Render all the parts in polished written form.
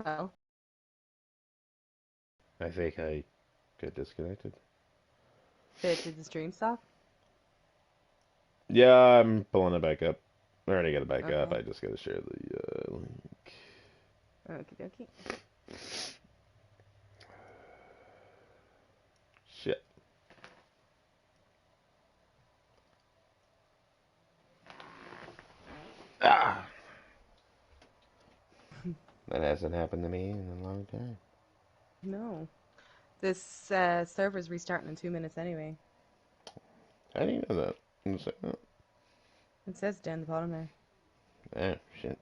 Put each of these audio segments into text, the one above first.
Well, I think I got disconnected. did the stream stop? Yeah, I'm pulling it back up. I already got it back up. Okay. I just gotta share the link. Okie dokie. Shit. Ah, that hasn't happened to me in a long time. No. This server's restarting in 2 minutes anyway. I didn't know that. I'm just like, oh, It says down the bottom there. ah, shit.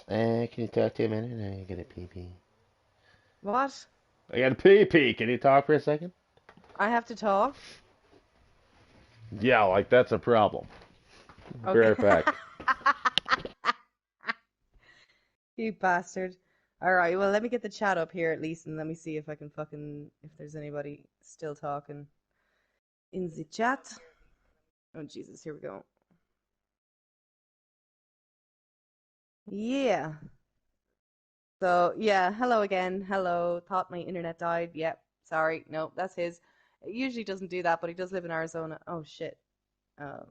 Can you talk to a minute? I gotta pee pee. What? I gotta pee pee. Can you talk for a second? I have to talk? Yeah, like that's a problem. Be Okay. right back. You bastard. Alright, well, let me get the chat up here at least and let me see if I can if there's anybody still talking in the chat. Oh, Jesus, here we go. Yeah. So, yeah, hello again. Hello. Thought my internet died. Yep. Sorry. No, that's his. It usually doesn't do that, but he does live in Arizona. Oh, shit. Um,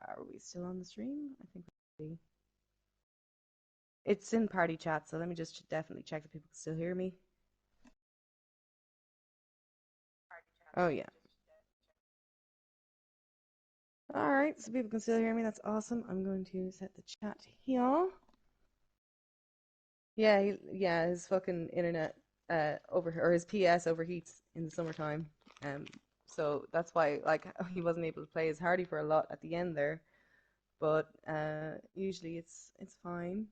are we still on the stream? I think we It's in party chat, so let me just definitely check that people can still hear me. Oh, yeah. All right, so people can still hear me. That's awesome. I'm going to set the chat here. Yeah, yeah, his fucking internet or his PS overheats in the summertime. Um, so that's why like he wasn't able to play as Hardy for a lot at the end there. But usually it's fine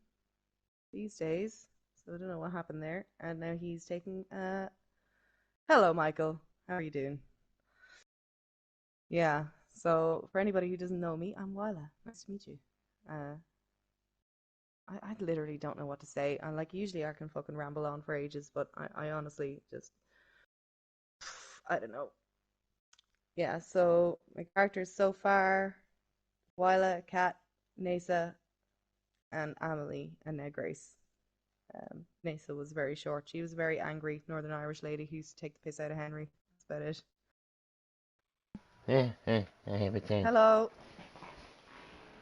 these days. So I don't know what happened there. And now he's taking hello Michael. How are you doing? Yeah. So for anybody who doesn't know me, I'm Wyla. Nice to meet you. Uh I literally don't know what to say. And like usually I can fucking ramble on for ages, but I honestly just I don't know. Yeah, so my characters so far, Wyla, Kat, Nasa, and Amelie, and now Grace. Nasa was very short. She was a very angry Northern Irish lady who used to take the piss out of Henry. That's about it. I have a time. Hello.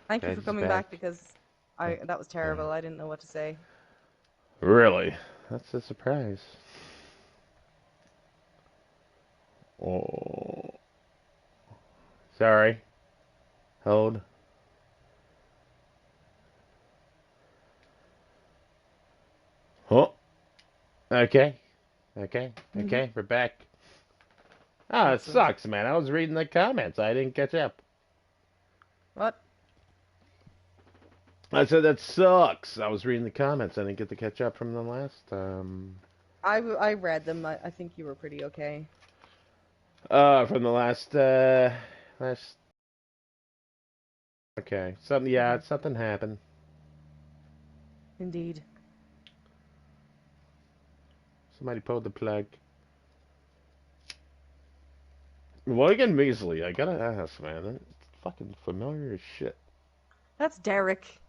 Thank you for Ed's coming back. back because I that was Uh, terrible. I didn't know what to say. really? That's a surprise. Oh, sorry. Hold. Oh, okay. Okay. Hmm. Okay. We're back. Ah, it Excellent. sucks, man. I was reading the comments. I didn't catch up. What? I said that sucks. I was reading the comments. I didn't get to catch up from the last. I read them. I think you were pretty okay. From the last. Okay. Something. Yeah, Hmm. something happened. Indeed. Somebody pulled the plug. Logan Measley. I gotta ask, man. It's fucking familiar as shit. That's Derek.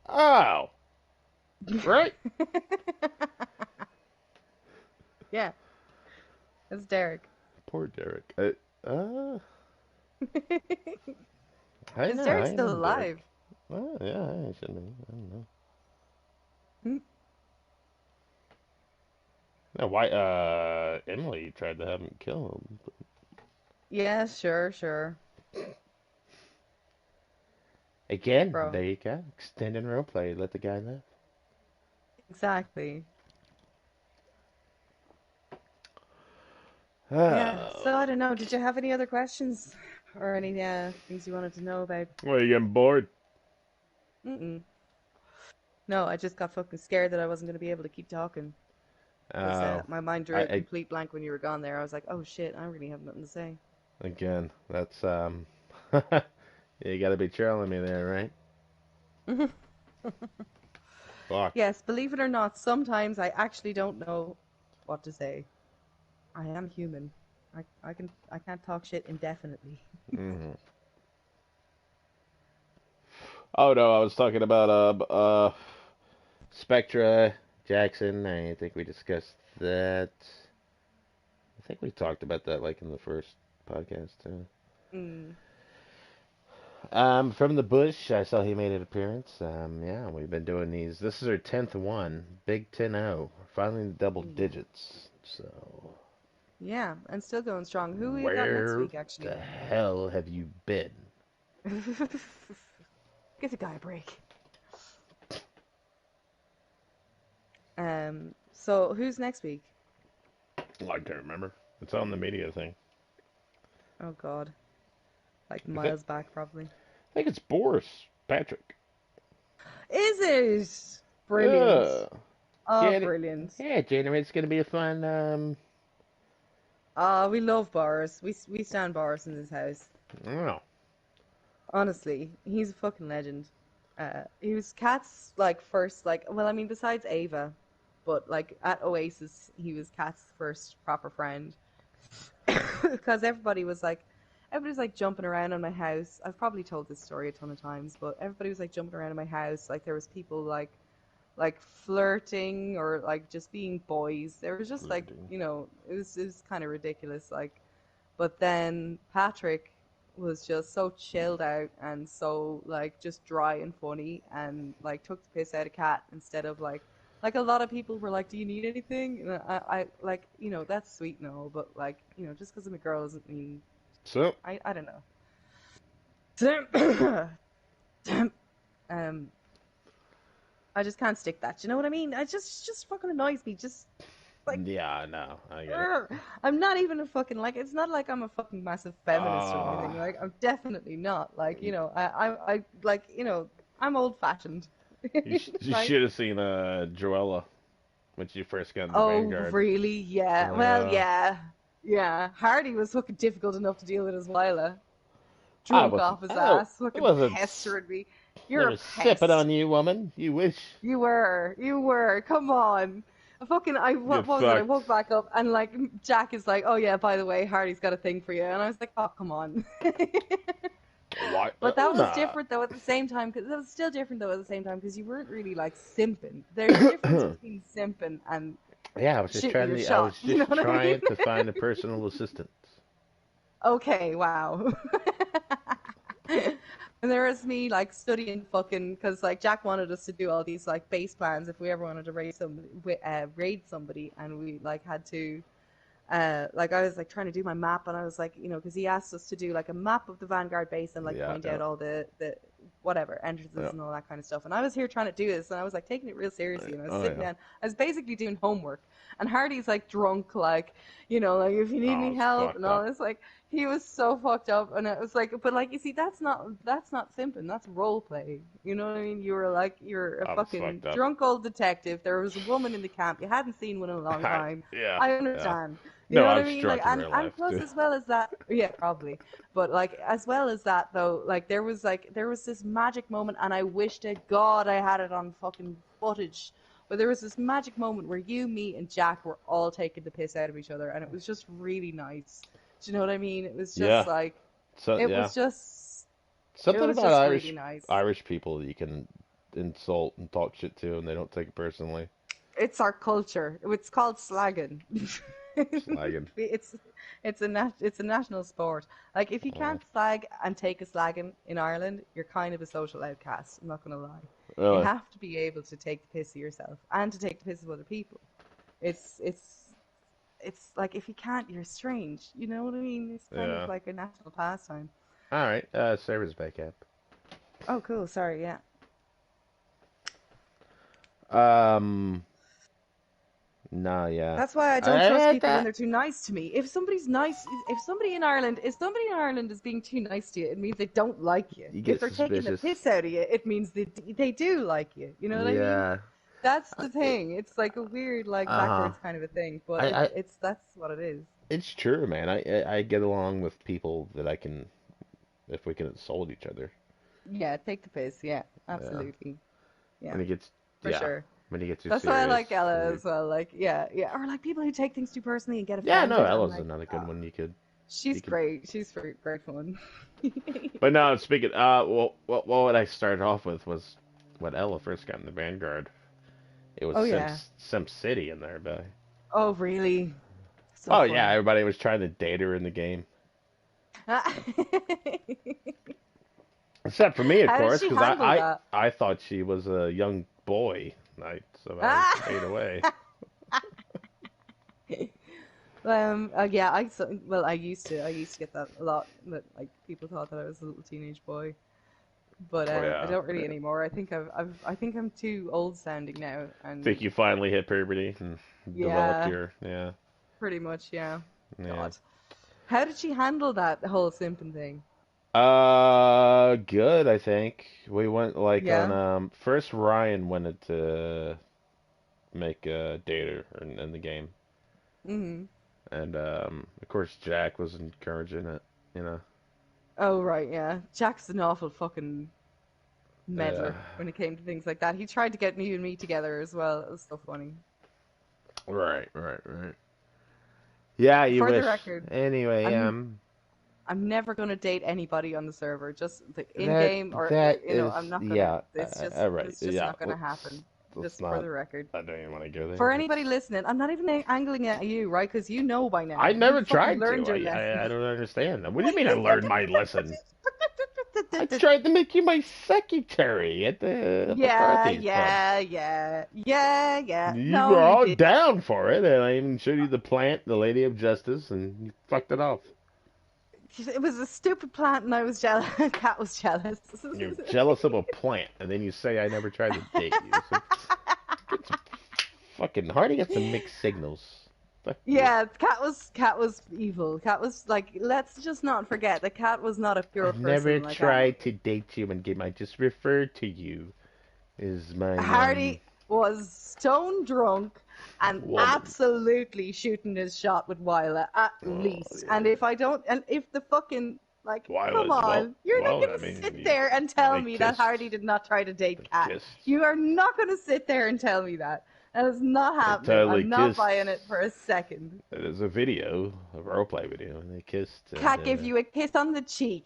Oh, right. Yeah, that's Derek. Poor Derek. Uh, I Is know. Derek I still know alive? Derek. Oh, yeah, I should be. I don't know. Hmm. No, why? Emily tried to have him kill him. Yeah, sure, sure. Again, Bro. there you go. Extending roleplay. Let the guy live. Exactly. Yeah, so I Oh. don't know. Did you have any other questions or any things you wanted to know about? Well, you getting bored? Mm-mm. No, I just got fucking scared that I wasn't going to be able to keep talking because Oh. my mind drew a I complete blank when you were gone there. I was like, oh shit, I really have nothing to say. again. That's you gotta be trailing me there, right? Fuck. Yes, believe it or not, sometimes I actually don't know what to say. I am human. I can't talk shit indefinitely. Hmm. Oh no, I was talking about Spectra Jackson. I think we discussed that. I think we talked about that like in the first podcast too. Mm. From the Bush, I saw he made an appearance. Yeah, we've been doing these. This is our 10th one. Big 10-0. Finally in double Mm. digits. So, Yeah, and still going strong. Who we got next where week, the actually? hell have you been? Give the guy a break. So who's next week? I can't remember. It's on the media thing. Oh God, like I think miles back probably. I think it's Boris Patrick. Is it? Brilliant. Yeah. Oh, Janet. brilliant. Yeah, January. It's gonna be a fun. Ah, we love Boris. We stand Boris in this house. I don't know. Honestly, he's a fucking legend. He was Kat's like first like well, I mean besides Ava, but like at Oasis, he was Kat's first proper friend. Because everybody's like jumping around in my house. I've probably told this story a ton of times, but everybody was like jumping around in my house. Like there was people like flirting or like just being boys. There was just like Flirting. it was kind of ridiculous. Like, but then Patrick was just so chilled out and so like just dry and funny and like took the piss out of Kat instead of like a lot of people were like, "Do you need anything?" And I like that's sweet and all, but like just because I'm a girl doesn't mean So, I don't know. um, I just can't stick that. You know what I mean? I just fucking annoys me. Just like yeah, no, I get it. Urgh. I'm not even a fucking like. It's not like I'm a fucking massive feminist or Uh, anything. Like I'm definitely not. Like I like I'm old fashioned. you Like should have seen Joella when she first got in the oh Vanguard. really? Yeah. Well Uh, yeah. Yeah. Hardy was fucking difficult enough to deal with as Lila. I Drunk wasn't. off his I ass, fucking wasn't. pestering me. You're a Never sipping pest. on you, woman. You wish. You were. You were. Come on. Get What was it? I fucked. woke back up and like Jack is like, "Oh yeah, by the way, Hardy's got a thing for you." And I was like, "Oh, come on." Why? But that was Nah. different though at the same time because that was still different though at the same time because you weren't really like simping. There's a difference between simping and Yeah, I was just shooting trying your to. I shot. was You know just what I mean? trying to find a personal assistant. Okay, wow. And there was me like studying fucking because like Jack wanted us to do all these like base plans if we ever wanted to raid somebody, and we like had to like I was like trying to do my map, and I was like because he asked us to do like a map of the Vanguard base and like Yeah, point yeah, out all the whatever yeah. entrances and all that kind of stuff, and I was here trying to do this, and I was like taking it real seriously, and I was Oh sitting yeah. down, I was basically doing homework, and Hardy's like drunk, like like if you need Oh, any it's help and fucked all up. this, like he was so fucked up, and it was like, but like you see, that's not simping, that's role play. You know what I mean? You're a I was fucking fucked up. drunk old detective. There was a woman in the camp. You hadn't seen one in a long time. Yeah, I yeah. understand. You No, know I what I was mean? Like, drunk in real and life plus too. as well as that, yeah, probably. But like as well as that though, there was this magic moment, and I wish to God I had it on fucking footage. But there was this magic moment where you, me, and Jack were all taking the piss out of each other, and it was just really nice. Do you know what I mean? It was just Yeah. like, So it yeah, was just, it something was about just really nice. Irish people that you can insult and talk shit to, and they don't take it personally. It's our culture. It's called slagging. Slagging. It's a national sport. Like if you Oh, can't slag and take a slagging in Ireland, you're kind of a social outcast. I'm not gonna lie. You really? have to be able to take the piss of yourself and to take the piss of other people. It's it's it's like if you can't, you're strange. You know what I mean? It's kind of Yeah. like a national pastime. All right. Server's back up. Oh, cool. Sorry. Yeah. Um. No. Yeah. That's why I don't trust I, people when they're too nice to me. If somebody in Ireland is being too nice to you, it means they don't like you. you If get they're taking the suspicious. piss out of you, it means they do like you. You know what I mean? Yeah. That's the thing. It's like a weird, like Uh huh. backwards kind of a thing, but I. that's what it is. It's true, man. I get along with people that I can if we can insult each other. Yeah, take the piss. Yeah, Yeah. absolutely. Yeah, When it gets for yeah. sure. When you get too That's why I serious. like Ella Weird. as well. Like, yeah, yeah, or like people who take things too personally and get Yeah. No, offended. I'm Ella's like, another good one you could. She's You could, great. She's great fun. but no, speaking. What I started off with was when Ella first got in the Vanguard. It was Oh yeah. Sim City in there, but Oh really? So oh yeah, funny. everybody was trying to date her in the game, except for me, of How did course, she because handle that? I thought she was a young boy, like, so I stayed away. Yeah, well, I used to get that a lot. That like people thought that I was a little teenage boy, but Oh I yeah, don't really yeah. anymore. I think I'm too old sounding now, Think and you finally hit puberty and developed yeah, your yeah pretty much, yeah. yeah. God, how did she handle that whole simping thing? Good. I think we went like on Yeah. first Ryan wanted to make a dater in the game, Hmm. and of course Jack was encouraging it. You know. Oh right, yeah. Jack's an awful fucking Yeah. meddler when it came to things like that. He tried to get you and me together as well. It was so funny. Right. Right. Right. Yeah. You For the wish. record, Anyway. I'm I'm never gonna date anybody on the server, just the in That game or that you know, is I'm not gonna. yeah. All right. It's just Yeah. not gonna happen. Let's Just for not. the record. I don't even want to go there. For Let's. anybody listening, I'm not even angling at you, right? Because you know by now. I You never fucking tried learned to. your I lesson. don't understand. What do you What? mean I learned my lesson? I tried to make you my secretary at the Yeah, McCarthy's pub. yeah, yeah, yeah, yeah. You No, were you all didn't. down for it, and I even showed you the plant, the Lady of Justice, and you fucked it off. It was a stupid plant, and I was jealous. Cat was jealous. You're jealous of a plant, and then you say I never tried to date you. So get some fucking Hardy got some mixed signals. Fuck you. Yeah, Cat was evil. Cat was like, let's just not forget that Cat was not a I pure never person like I am. tried to date you and game. I just referred to you as my Hardy was stone drunk and woman. absolutely shooting his shot with Wyla at Oh least. And yeah. if I don't, and if the fucking like, come Well, on, you're not I gonna mean, sit there and tell they me that kissed. Hardy did not try to They date Cat. kissed. You are not gonna sit there and tell me that. That is not They happening. totally I'm not kissed. buying it for a second. There's a video, a roleplay video, and they kissed. And Cat gave you a kiss on the cheek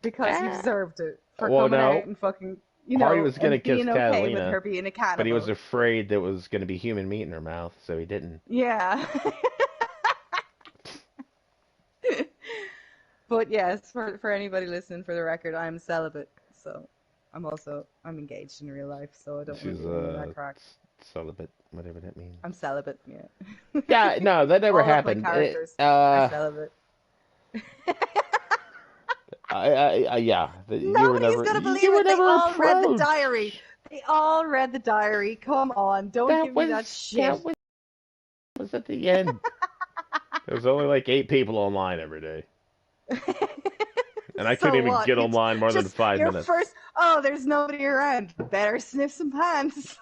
because you ah, deserved it for well, coming out no. and fucking, you Hardy know, was gonna and kiss being okay with Catalina, her being a but he was cannibal. afraid there was gonna be human meat in her mouth, so he didn't. Yeah. But yes, for anybody listening, for the record, I'm celibate, so I'm engaged in real life, so I don't want She's to do any of that crap. celibate, whatever that means. I'm celibate, yeah. Yeah, no, that never All of my happened. characters are celibate. Yeah, Nobody's gonna believe you were it. They never all read the diary. approached. They all read the diary. Come on, don't That give me that was shit. that was at the end. There was only like 8 people online every day, and I couldn't So even what? get online more than Just five your minutes. first. Oh, there's nobody around. Better sniff some pants.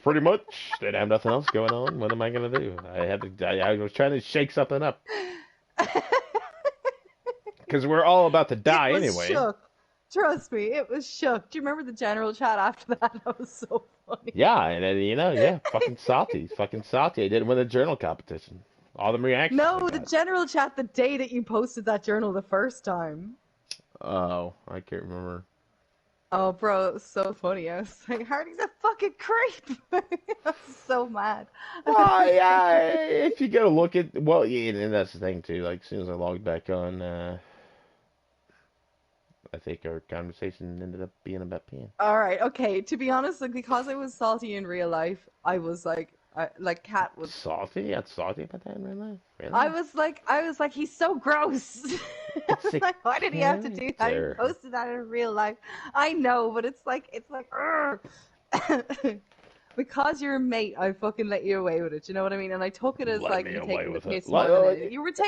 Pretty much, didn't have nothing else going on. What am I gonna do? I was trying to shake something up because we're all about to It die was anyway. shook. Trust me, it was shook. Do you remember the general chat after that? That was so funny. Yeah, and then, yeah, fucking salty, fucking salty. I didn't win the journal competition. All them reactions I No, the got. general chat the day that you posted that journal the first time. Oh, I can't remember. Oh, bro, it was so funny. I was like, Hardy's a fucking creep. I was so mad. Well, yeah, if you go look at, well, yeah, and that's the thing too. Like, as soon as I logged back on, I think our conversation ended up being about peeing. All right, okay. To be honest, like because I was salty in real life, I was like Cat was. Salty? You got salty about that in real life? I Really? was like, he's so gross. I It's was a like, why did he have to do that? He character. posted that in real life. I know, but it's like, because you're a mate, I fucking let you away with it. You know what I mean? And I took it as Let like me you away taking the with it. piss more than anything.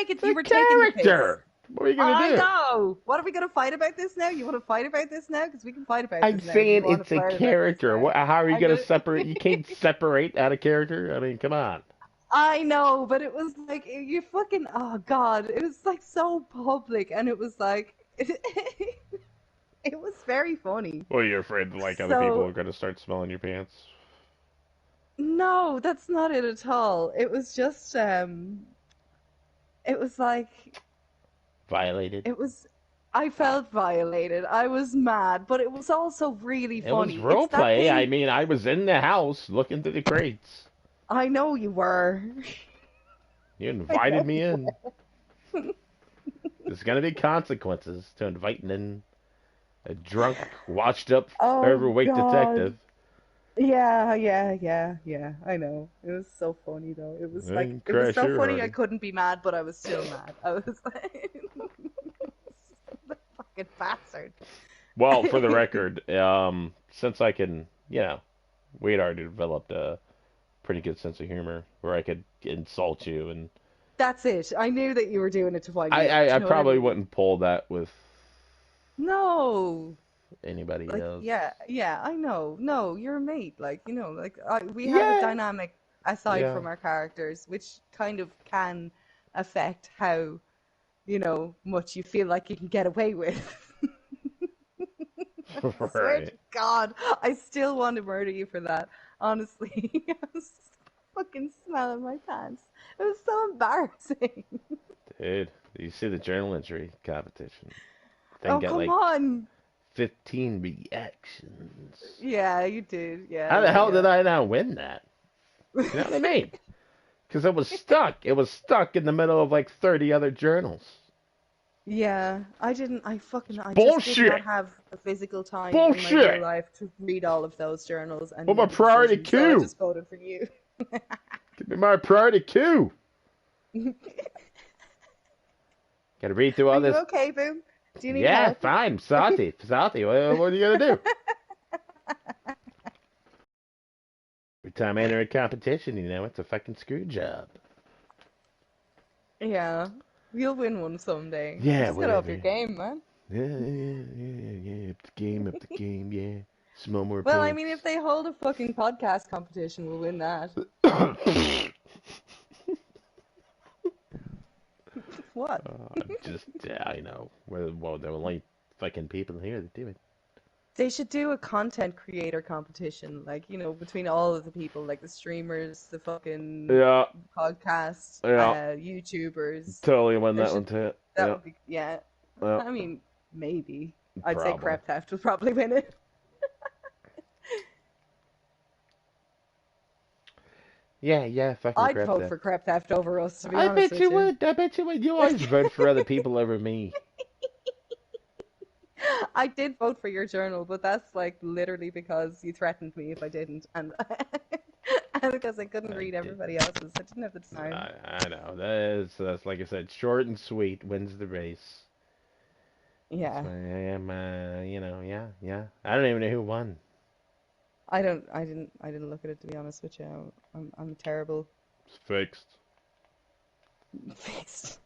It's You a were taking the piss. character. What are you gonna I do? know. What are we gonna fight about this now? You want to fight about this now? Because we can fight about I'm this now. If you saying want it's to a fight about this character. now. How are you I'm gonna gonna. separate? You can't separate out a character. I mean, come on. I know, but it was like you fucking. Oh God, it was like so public, and it was like it was very funny. Well, you're afraid that like other people So are gonna start smelling your pants. no, that's not it at all. It was just it was like Violated. It was, I felt violated. I was mad, but it was also really It was funny. It's role that play. I thing. mean, I was in the house looking through the crates. I know you were. You I invited know me you in. were. There's gonna be consequences to inviting in a drunk, washed up, Oh overweight God. detective. Yeah. I know. It was so funny though. And It was crash so your funny I Hardy. couldn't be mad, but I was still mad. I was like, the fucking bastard. Well, for the record, since I can, we had already developed a pretty good sense of humor where I could insult you, and That's it. I knew that you were doing it to wind I, me up. I, Do I you know what I probably mean? wouldn't pull that with No. anybody Like, else. yeah, I know. No, you're a mate. Like, we have a Yeah, dynamic aside yeah, from our characters, which kind of can affect how, much you feel like you can get away with. I swear to right. God, I still want to murder you for that. Honestly, I was fucking smelling my pants. It was so embarrassing. Dude, you see the journal entry competition? Thing Oh, got come like on. 15 reactions. Yeah, you did. How the hell did Yeah. I not win that? You know what I mean? Because it was stuck. It was stuck in the middle of like 30 other journals. Yeah, I just did not Bullshit! have the physical time in my real Bullshit! life to read all of those journals and What my make a priority decision, so I queue? just voted for you. Give me my priority queue. Gotta read through Are all you this. okay, Boom? Do you need Yeah, help? fine. Sati. Sati, what are you gonna do? Every time I enter a competition, it's a fucking screw job. Yeah, you'll win one someday. You Yeah, just gotta up your whatever. game, man. Yeah. Up the game, yeah. Small more Well, I mean, if points. they hold a fucking podcast competition, we'll win that. What? Just, yeah, I know. Well, there are only fucking people here that do it. They should do a content creator competition, like, between all of the people, like the streamers, the fucking Yeah, podcast, yeah. YouTubers. Totally won There that should one too. That Yeah, would be, yeah. yeah. I mean, maybe. I'd say Probably. Crep Theft would probably win it. Yeah, fucking I'd crap vote that. for Crep Theft over us, to be I honest bet with you you. would. I bet you would. You always vote for other people over me. I did vote for your journal, but that's like literally because you threatened me if I didn't, and and because I couldn't I read did. everybody else's. I didn't have the time. I know. That's like I said, short and sweet wins the race. That's Yeah, why I am. Yeah. I don't even know who won. I didn't look at it, to be honest with you. I'm terrible. It's fixed. Fixed.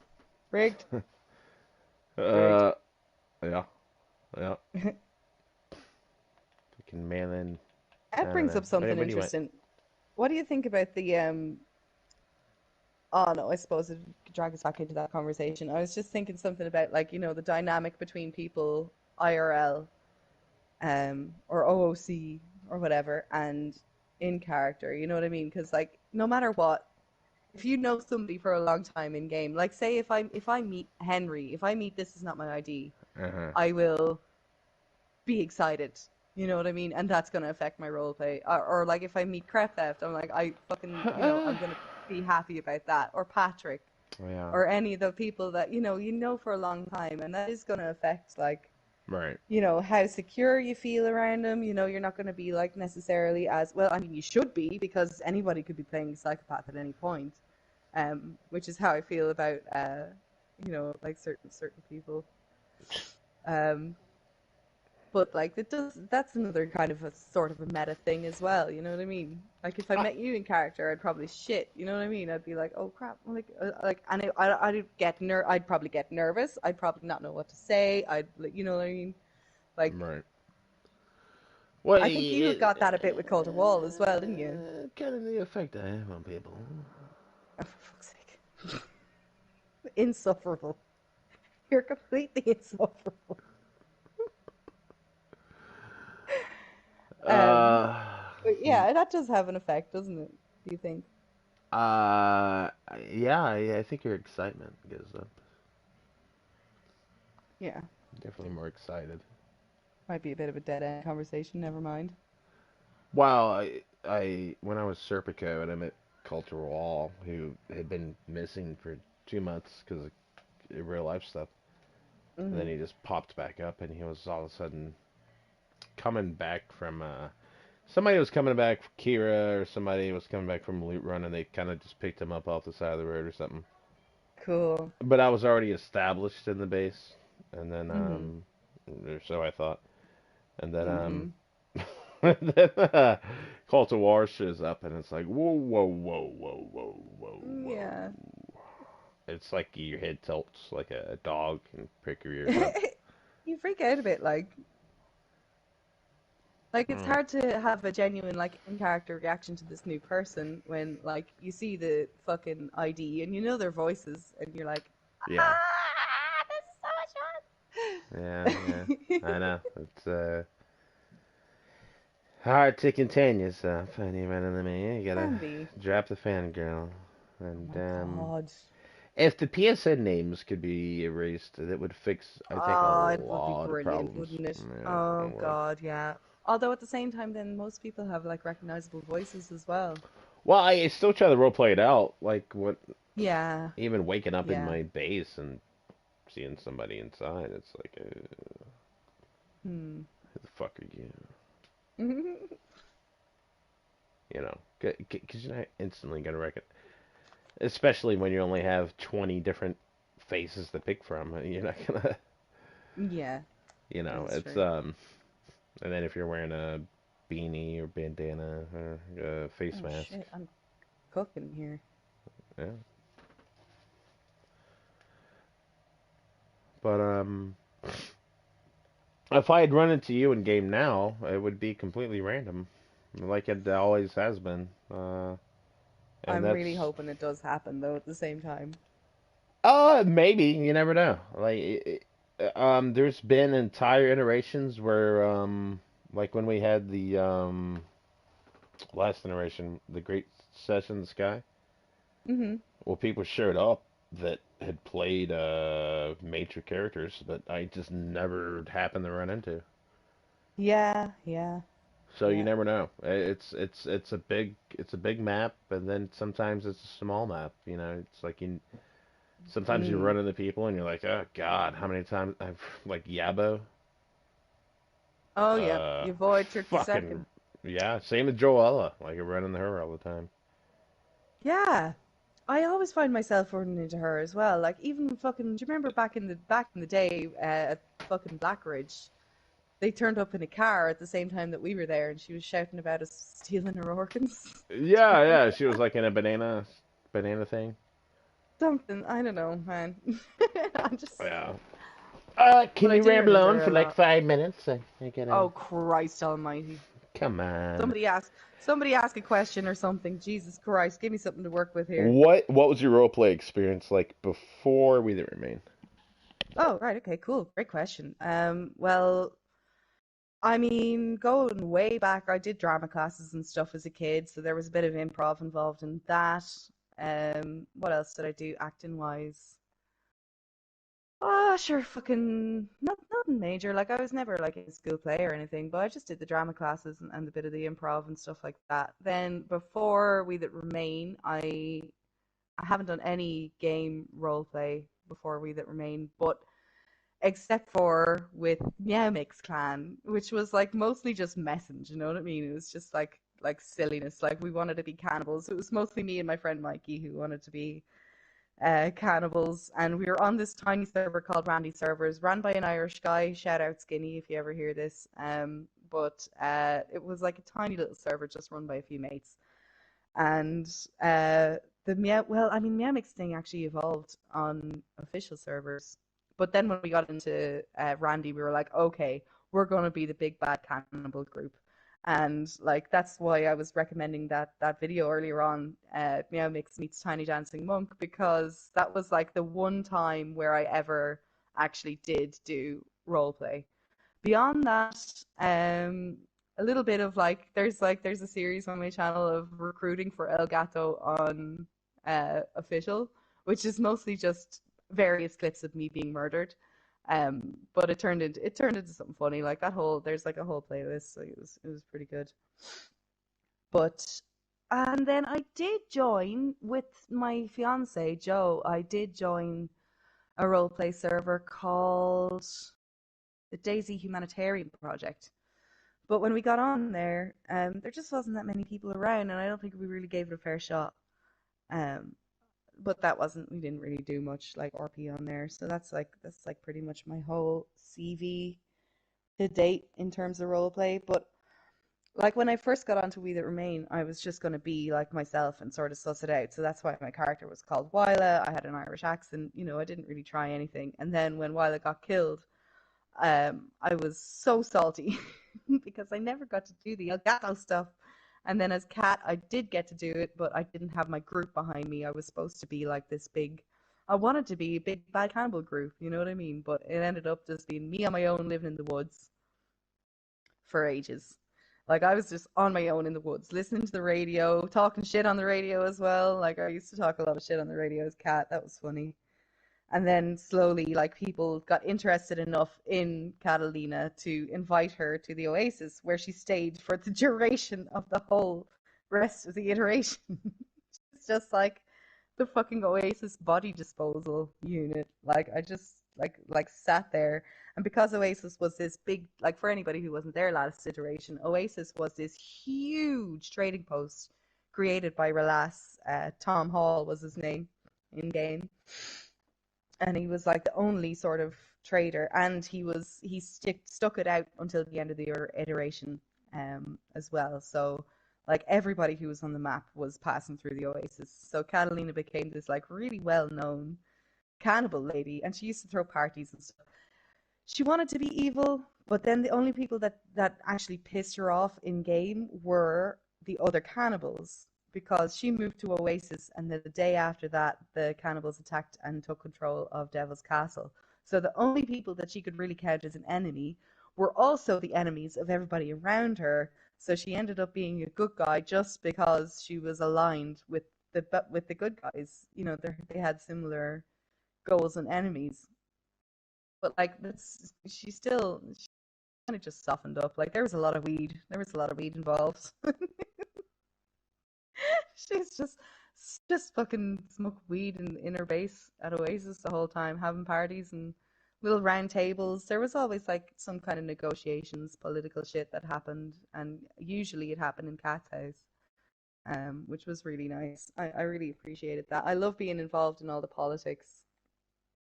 Rigged. Rigged. Uh, yeah, yeah. Fucking Malin. I That don't brings know. up something What do you want? interesting. What do you think about the? Oh no, I suppose it could drag us back into that conversation. I was just thinking something about, like, the dynamic between people IRL, or OOC or whatever, and in character. You know what I mean? Because, like, no matter what, if you know somebody for a long time in game, like, say if I meet Henry, if I meet This Is Not My ID, Uh I will be excited. You know what I mean? And that's gonna affect my role play. Or like if I meet Crep Theft, I'm like, I fucking, huh. I'm gonna be happy about that. Or Patrick, Yeah. or any of the people that you know for a long time, and that is gonna affect, like, Right. how secure you feel around them. You're not gonna be like necessarily as well. I mean, you should be, because anybody could be playing psychopath at any point. Which is how I feel about like certain people. Um, But like that's another kind of a sort of a meta thing as well, you know what I mean? Like if I I, met you in character, I'd probably shit, you know what I mean? I'd be like, oh crap, and I'd probably get nervous. I'd probably not know what to say. You know what I mean? Like, right. Well, I think you got that a bit with Coulter Wall as well, didn't you? kind of the effect I have on people. Oh, for fuck's sake. Insufferable. You're completely insufferable. Um, Uh, but yeah, that does have an effect, doesn't it? Do you think? uh, yeah, I think your excitement goes up. Yeah. Definitely more excited. Might be a bit of a dead end conversation. Never mind. Well, I when I was Serpico and I met Cultural Wall, who had been missing for 2 months because of real life stuff, and then Hmm. he just popped back up, and he was all of a sudden coming back from somebody was coming back, Kira or somebody was coming back from Loot Run, and they kind of just picked him up off the side of the road or something. Cool. But I was already established in the base, and then Hmm. or so I thought, and then Hmm. then Call to War shows up, and it's like whoa, whoa, whoa, whoa, whoa, whoa, whoa. Yeah. It's like your head tilts like a dog and prick your ears up. You freak out a bit, like it's Mm, hard to have a genuine like in character reaction to this new person when like you see the fucking ID and you know their voices and you're like, yeah, ah, this yeah, is yeah. so much I fun. know. It's hard to contain yourself when you're running the man. You gotta Can be. drop the fangirl. Oh And my god. if the PSN names could be erased, that would fix, I think, a Oh, it would be lot of brilliant, problems. wouldn't it? Yeah, Oh it would. god, yeah. Although at the same time, then most people have like recognizable voices as well. Well, I still try to roleplay it out. Like, what, Yeah, even waking up in yeah. my base and seeing somebody inside, it's like, Hmm. who the fuck are you? You know, because you're not instantly gonna recognize, especially when you only have 20 different faces to pick from. You're not gonna, Yeah, that's it's true. and then if you're wearing a beanie or bandana or a face Oh mask, shit, I'm cooking here. yeah. But if I had run into you in game now, it would be completely random, like it always has been. And I'm really that's hoping it does happen though at the same time. maybe you never know. Like there's been entire iterations where like when we had the last iteration, the Great Session in the Sky. Hmm. Well, people showed up that had played major characters, but I just never happened to run into. Yeah, yeah, So you yeah. never know. It's a big map, and then sometimes it's a small map. It's like sometimes you Mm. run into people and you're like, oh God, how many times I've like Yabo, Oh yeah, uh, you avoid Turkey fucking second. yeah. Same with Joella, like I run into her all the time. Yeah, I always find myself running into her as well. Like even fucking, do you remember back in the day at fucking Blackridge? They turned up in a car at the same time that we were there, and she was shouting about us stealing her organs. Do you Yeah, yeah. remember She was like in a banana thing. something? I don't know, man. I just, Yeah. but Can I you do run ramble into on her a for like lot. 5 minutes? I gotta. Oh Christ Almighty! Come on. Somebody ask, somebody ask a question or something. Jesus Christ, give me something to work with here. What was your role play experience like before We That Remain? Oh right, okay, cool, great question. Well, I mean, going way back, I did drama classes and stuff as a kid, so there was a bit of improv involved in that. What else did I do acting wise? Ah, sure, fucking nothing major. Like I was never like a school play or anything, but I just did the drama classes and a bit of the improv and stuff like that. Then before We That Remain, I haven't done any game role play before We That Remain, but except for with Meow Mix Clan, which was like mostly just messing. Do you know what I mean? It was just like silliness. Like we wanted to be cannibals. It was mostly me and my friend Mikey who wanted to be cannibals, and we were on this tiny server called Randy Servers, run by an Irish guy. Shout out Skinny if you ever hear this. But it was like a tiny little server just run by a few mates, and the meow. Well, I mean, Meow Mix thing actually evolved on official servers, but then when we got into Randy, we were like, okay, we're gonna be the big bad cannibal group. And like that's why I was recommending that video earlier on, Meow Mix meets Tiny Dancing Monk, because that was like the one time where I ever actually did do role play. Beyond that, a little bit of there's a series on my channel of recruiting for El Gato on official, which is mostly just various clips of me being murdered. But it turned into something funny. Like that whole there's like a whole playlist, so it was pretty good. But and then I did join with my fiance Joe. I did join a role play server called the Daisy Humanitarian Project. But when we got on there, there just wasn't that many people around, and I don't think we really gave it a fair shot. Um, but we didn't really do much like RP on there. So that's like pretty much my whole CV to date in terms of roleplay. But like when I first got onto We That Remain, I was just going to be like myself and sort of suss it out. So that's why my character was called Wyla. I had an Irish accent. I didn't really try anything. And then when Wyla got killed, I was so salty because I never got to do the Elgato stuff. And then as Cat, I did get to do it, but I didn't have my group behind me. I was supposed to be like this big, I wanted to be a big bad cannibal group, you know what I mean? But it ended up just being me on my own living in the woods for ages. Like I was just on my own in the woods, listening to the radio, talking shit on the radio as well. Like I used to talk a lot of shit on the radio as Cat. That was funny. And then slowly, like people got interested enough in Catalina to invite her to the Oasis, where she stayed for the duration of the whole rest of the iteration. It's just like the fucking Oasis body disposal unit. Like I just like sat there, and because Oasis was this big, like for anybody who wasn't there last iteration, Oasis was this huge trading post created by Relas. Tom Hall was his name in game, and he was like the only sort of trader, and he stuck it out until the end of the iteration as well. So like everybody who was on the map was passing through the Oasis. So Catalina became this like really well known cannibal lady, and she used to throw parties and stuff. She wanted to be evil, but then the only people that actually pissed her off in game were the other cannibals, because she moved to Oasis, and then the day after that, the cannibals attacked and took control of Devil's Castle. So the only people that she could really count as an enemy were also the enemies of everybody around her. So she ended up being a good guy just because she was aligned with the good guys. They had similar goals and enemies. But like she kind of just softened up. Like there was a lot of weed. There was a lot of weed involved. She's just fucking smoke weed in her base at Oasis the whole time, having parties and little round tables. There was always like some kind of negotiations, political shit that happened, and usually it happened in Cat's house, which was really nice. I really appreciated that. I love being involved in all the politics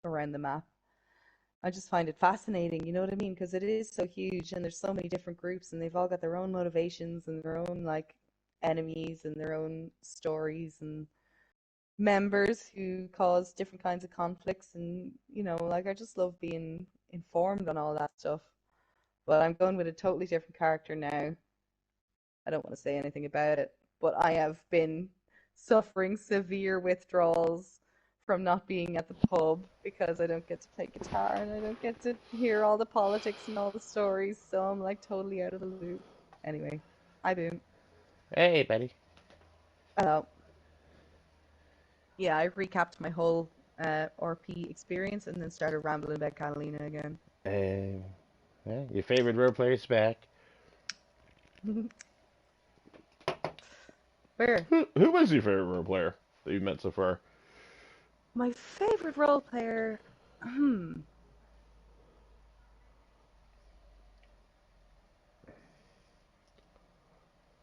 around the map. I just find it fascinating, you know what I mean? Because it is so huge, and there's so many different groups, and they've all got their own motivations and their own like enemies and their own stories and members who cause different kinds of conflicts. And like I just love being informed on all that stuff. But I'm going with a totally different character now. I don't want to say anything about it, but I have been suffering severe withdrawals from not being at the pub because I don't get to play guitar and I don't get to hear all the politics and all the stories, so I'm like totally out of the loop. Anyway, hi Boom. Hey, buddy. Uh, yeah, I recapped my whole RP experience and then started rambling about Catalina again. Uh, yeah, your favorite role player's back. Where? Who was your favorite role player that you've met so far? My favorite role player. Hmm.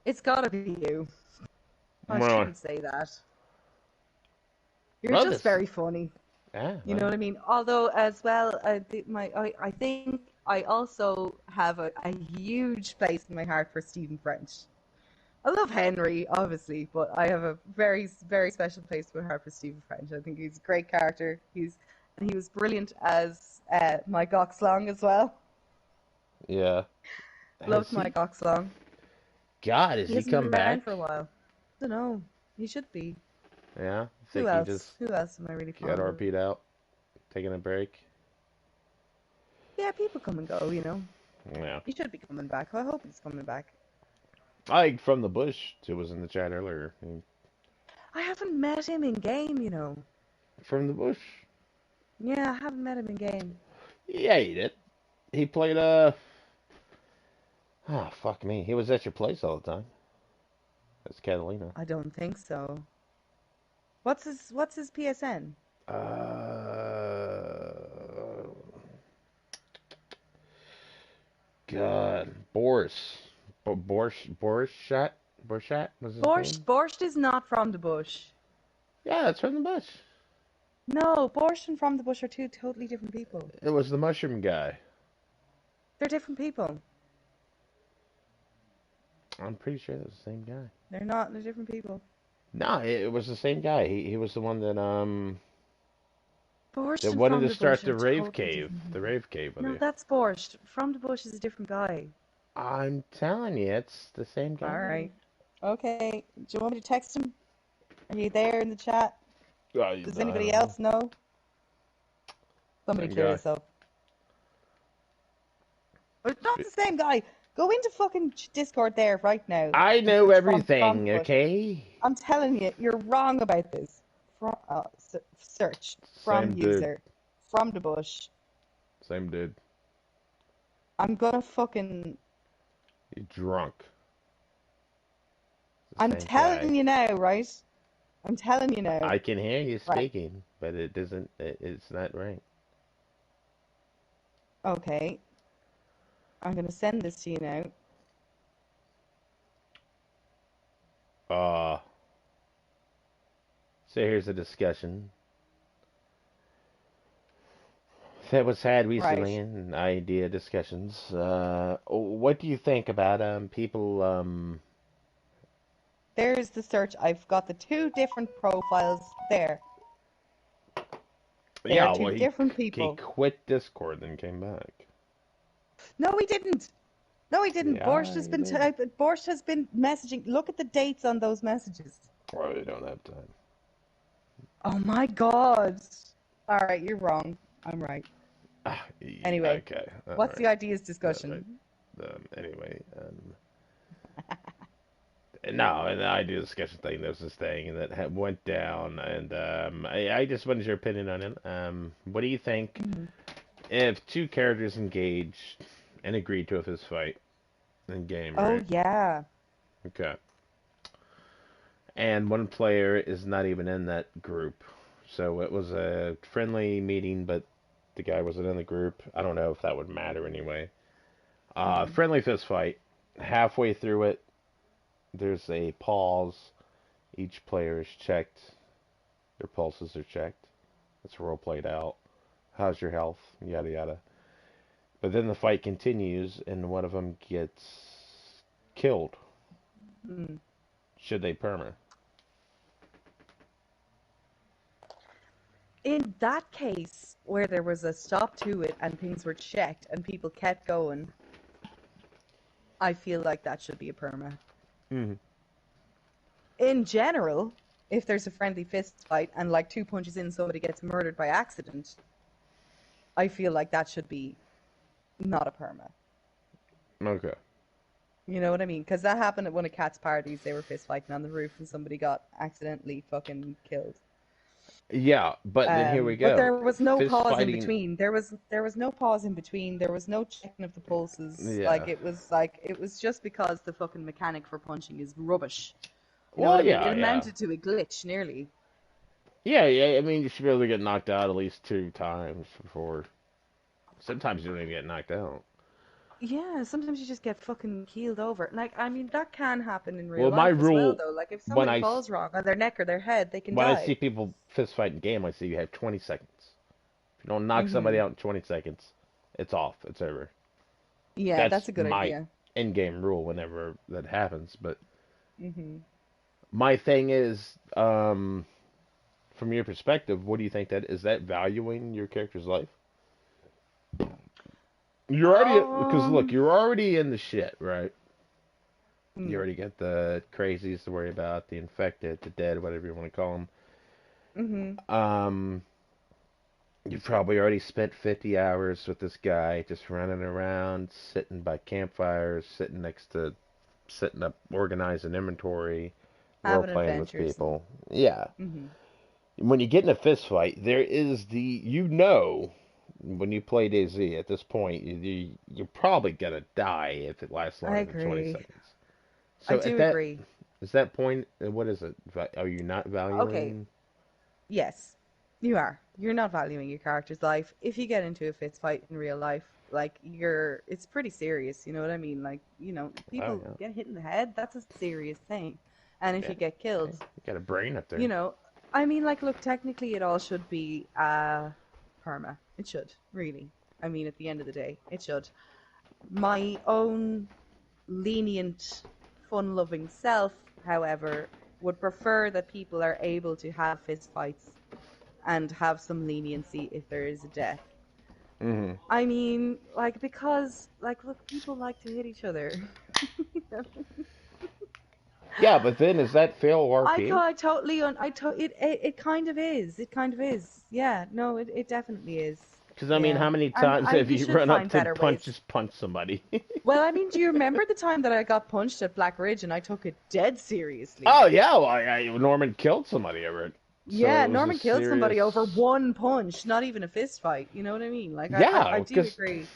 It's gotta be you. I Well, shouldn't say that. You're well, just this. very funny. Yeah, You know well, what I mean? Although, as well, I think I also have a huge place in my heart for Stephen French. I love Henry, obviously, but I have a very, very special place in my heart for Stephen French. I think he's a great character. And he was brilliant as Mike Oxlong as well. yeah. Loved Has he? Mike Oxlong. God, has He he hasn't been come around back? for a while. I don't know. He should be. Yeah, I Who think he else? just Who else am I really got fond of? RP'd out, taking a break. Yeah, people come and go. Yeah. He should be coming back. I hope he's coming back. Like from the bush, who was in the chat earlier. I haven't met him in game. From the bush. Yeah, I haven't met him in game. Yeah, he did. He played ah, fuck me. He was at your place all the time. That's Catalina. I don't think so. What's his PSN? Uh, God, Boris, Borshat was his Borscht name. Borscht is not from the bush. Yeah, that's from the bush. No, Borscht and from the bush are two totally different people. It was the mushroom guy. They're different people. I'm pretty sure it was the same guy. They're not. They're different people. No, it was the same guy. He was the one Borscht that and wanted from to the bush start are the rave totally cave, different the people. rave cave with No, you. that's Borscht. From the bush is a different guy. I'm telling you, it's the same All guy. right. Okay. Do you want me to text him? Are you there in the chat? I Does don't anybody know. else know? Somebody Same clear guy. this up. But it's not the same guy. Go into fucking Discord there right now I and know search from the everything, bush. okay? I'm telling you, you're wrong about this. Search from Same dude. user from the bush. Same dude. I'm gonna fucking. You drunk. It's the I'm same telling guy. you now, right? I'm telling you now. I can hear you Right. speaking, but it doesn't. It's not right. Okay. I'm gonna send this to you now. Uh, so here's a discussion that was had Right. recently in idea discussions. What do you think about people There's the search. I've got the two different profiles there. They are Yeah, two well, different he people. quit Discord and came back. No, he didn't. No, he didn't. Yeah, he did. Borscht has been messaging. Look at the dates on those messages. Well, they don't have time. Oh my God. All right, you're wrong. I'm right. Anyway, Okay, all what's the right, ideas all right. discussion? Anyway, no, and the idea discussion thing. There was this thing that went down, and I just wanted your opinion on it. What do you think Mhm. if two characters engaged and agreed to a fist fight in game, Oh right? yeah. Okay. And one player is not even in that group. So it was a friendly meeting, but the guy wasn't in the group. I don't know if that would matter anyway. Hmm. Friendly fist fight. Halfway through it, there's a pause. Each player is checked. Their pulses are checked. It's role played out. How's your health? Yada yada. But then the fight continues, and one of them gets killed. Mm. Should they perma? In that case, where there was a stop to it and things were checked and people kept going, I feel like that should be a perma. Mm-hmm. In general, if there's a friendly fist fight and like two punches in somebody gets murdered by accident, I feel like that should be not a perma. Okay. You know what I mean? Because that happened at one of Kat's parties. They were fist fighting on the roof and somebody got accidentally fucking killed. Yeah, but then here we But go. there was no Fist pause in fighting. between. There was no pause in between. There was no checking of the pulses. Yeah. Like it was just because the fucking mechanic for punching is rubbish. You know what Well, I mean? It yeah, yeah. amounted to a glitch nearly. Yeah, yeah. I mean, you should be able to get knocked out at least two times before. Sometimes you don't even get knocked out. Yeah, sometimes you just get fucking keeled over. Like, I mean, that can happen in real Well, my life as well, rule though. Like, if when somebody falls wrong on their neck or their head, they can when I see die. people fist fight in game, I say you have 20 seconds. If you don't knock somebody Hmm. out in 20 seconds, it's off. It's over. Yeah, That's that's a good my idea. in-game rule whenever that happens. But Hmm. my thing is, from your perspective, what do you think that is? That valuing your character's life? You're already because look, Um, you're already in the shit, right? You mm, already got the crazies to worry about, the infected, the dead, whatever you want to call hmm. them. You've probably already spent 50 hours with this guy just running around, sitting by campfires, setting up, organizing inventory, role Having playing with adventures and. people. Yeah. Hmm. When you get in a fist fight, there is the, when you play DayZ at this point, you're probably gonna die if it lasts I longer than 20 agree. seconds. I So do at that agree. is that point, what is it? Are you not Okay, valuing? yes, you are. You're not valuing your character's life. If you get into a fist fight in real life, like it's pretty serious. You know what I mean? Like, Oh people yeah, get hit in the head. That's a serious thing. And if yeah. you get Hey, killed, you got a brain up you there. know, I mean, like, look, technically it all should be karma. It should, really. I mean, at the end of the day, it should. My own lenient, fun-loving self, however, would prefer that people are able to have fist fights and have some leniency if there is a death. Hmm. I mean, like, because, like, look, people like to hit each other. Yeah, but then is that fail I RP? thought I totally it kind of is. It kind of is. Yeah, no, it definitely is. Because I mean, Yeah. how many And times I have we you should run up find to better ways. just punch somebody? Well, I mean, do you remember the time that I got punched at Black Ridge and I took it dead seriously? Oh yeah, well, Norman killed somebody over it, so Yeah, it was a Norman killed somebody over serious. one punch, not even a fist fight. You know what I mean? Like I Yeah, do because agree.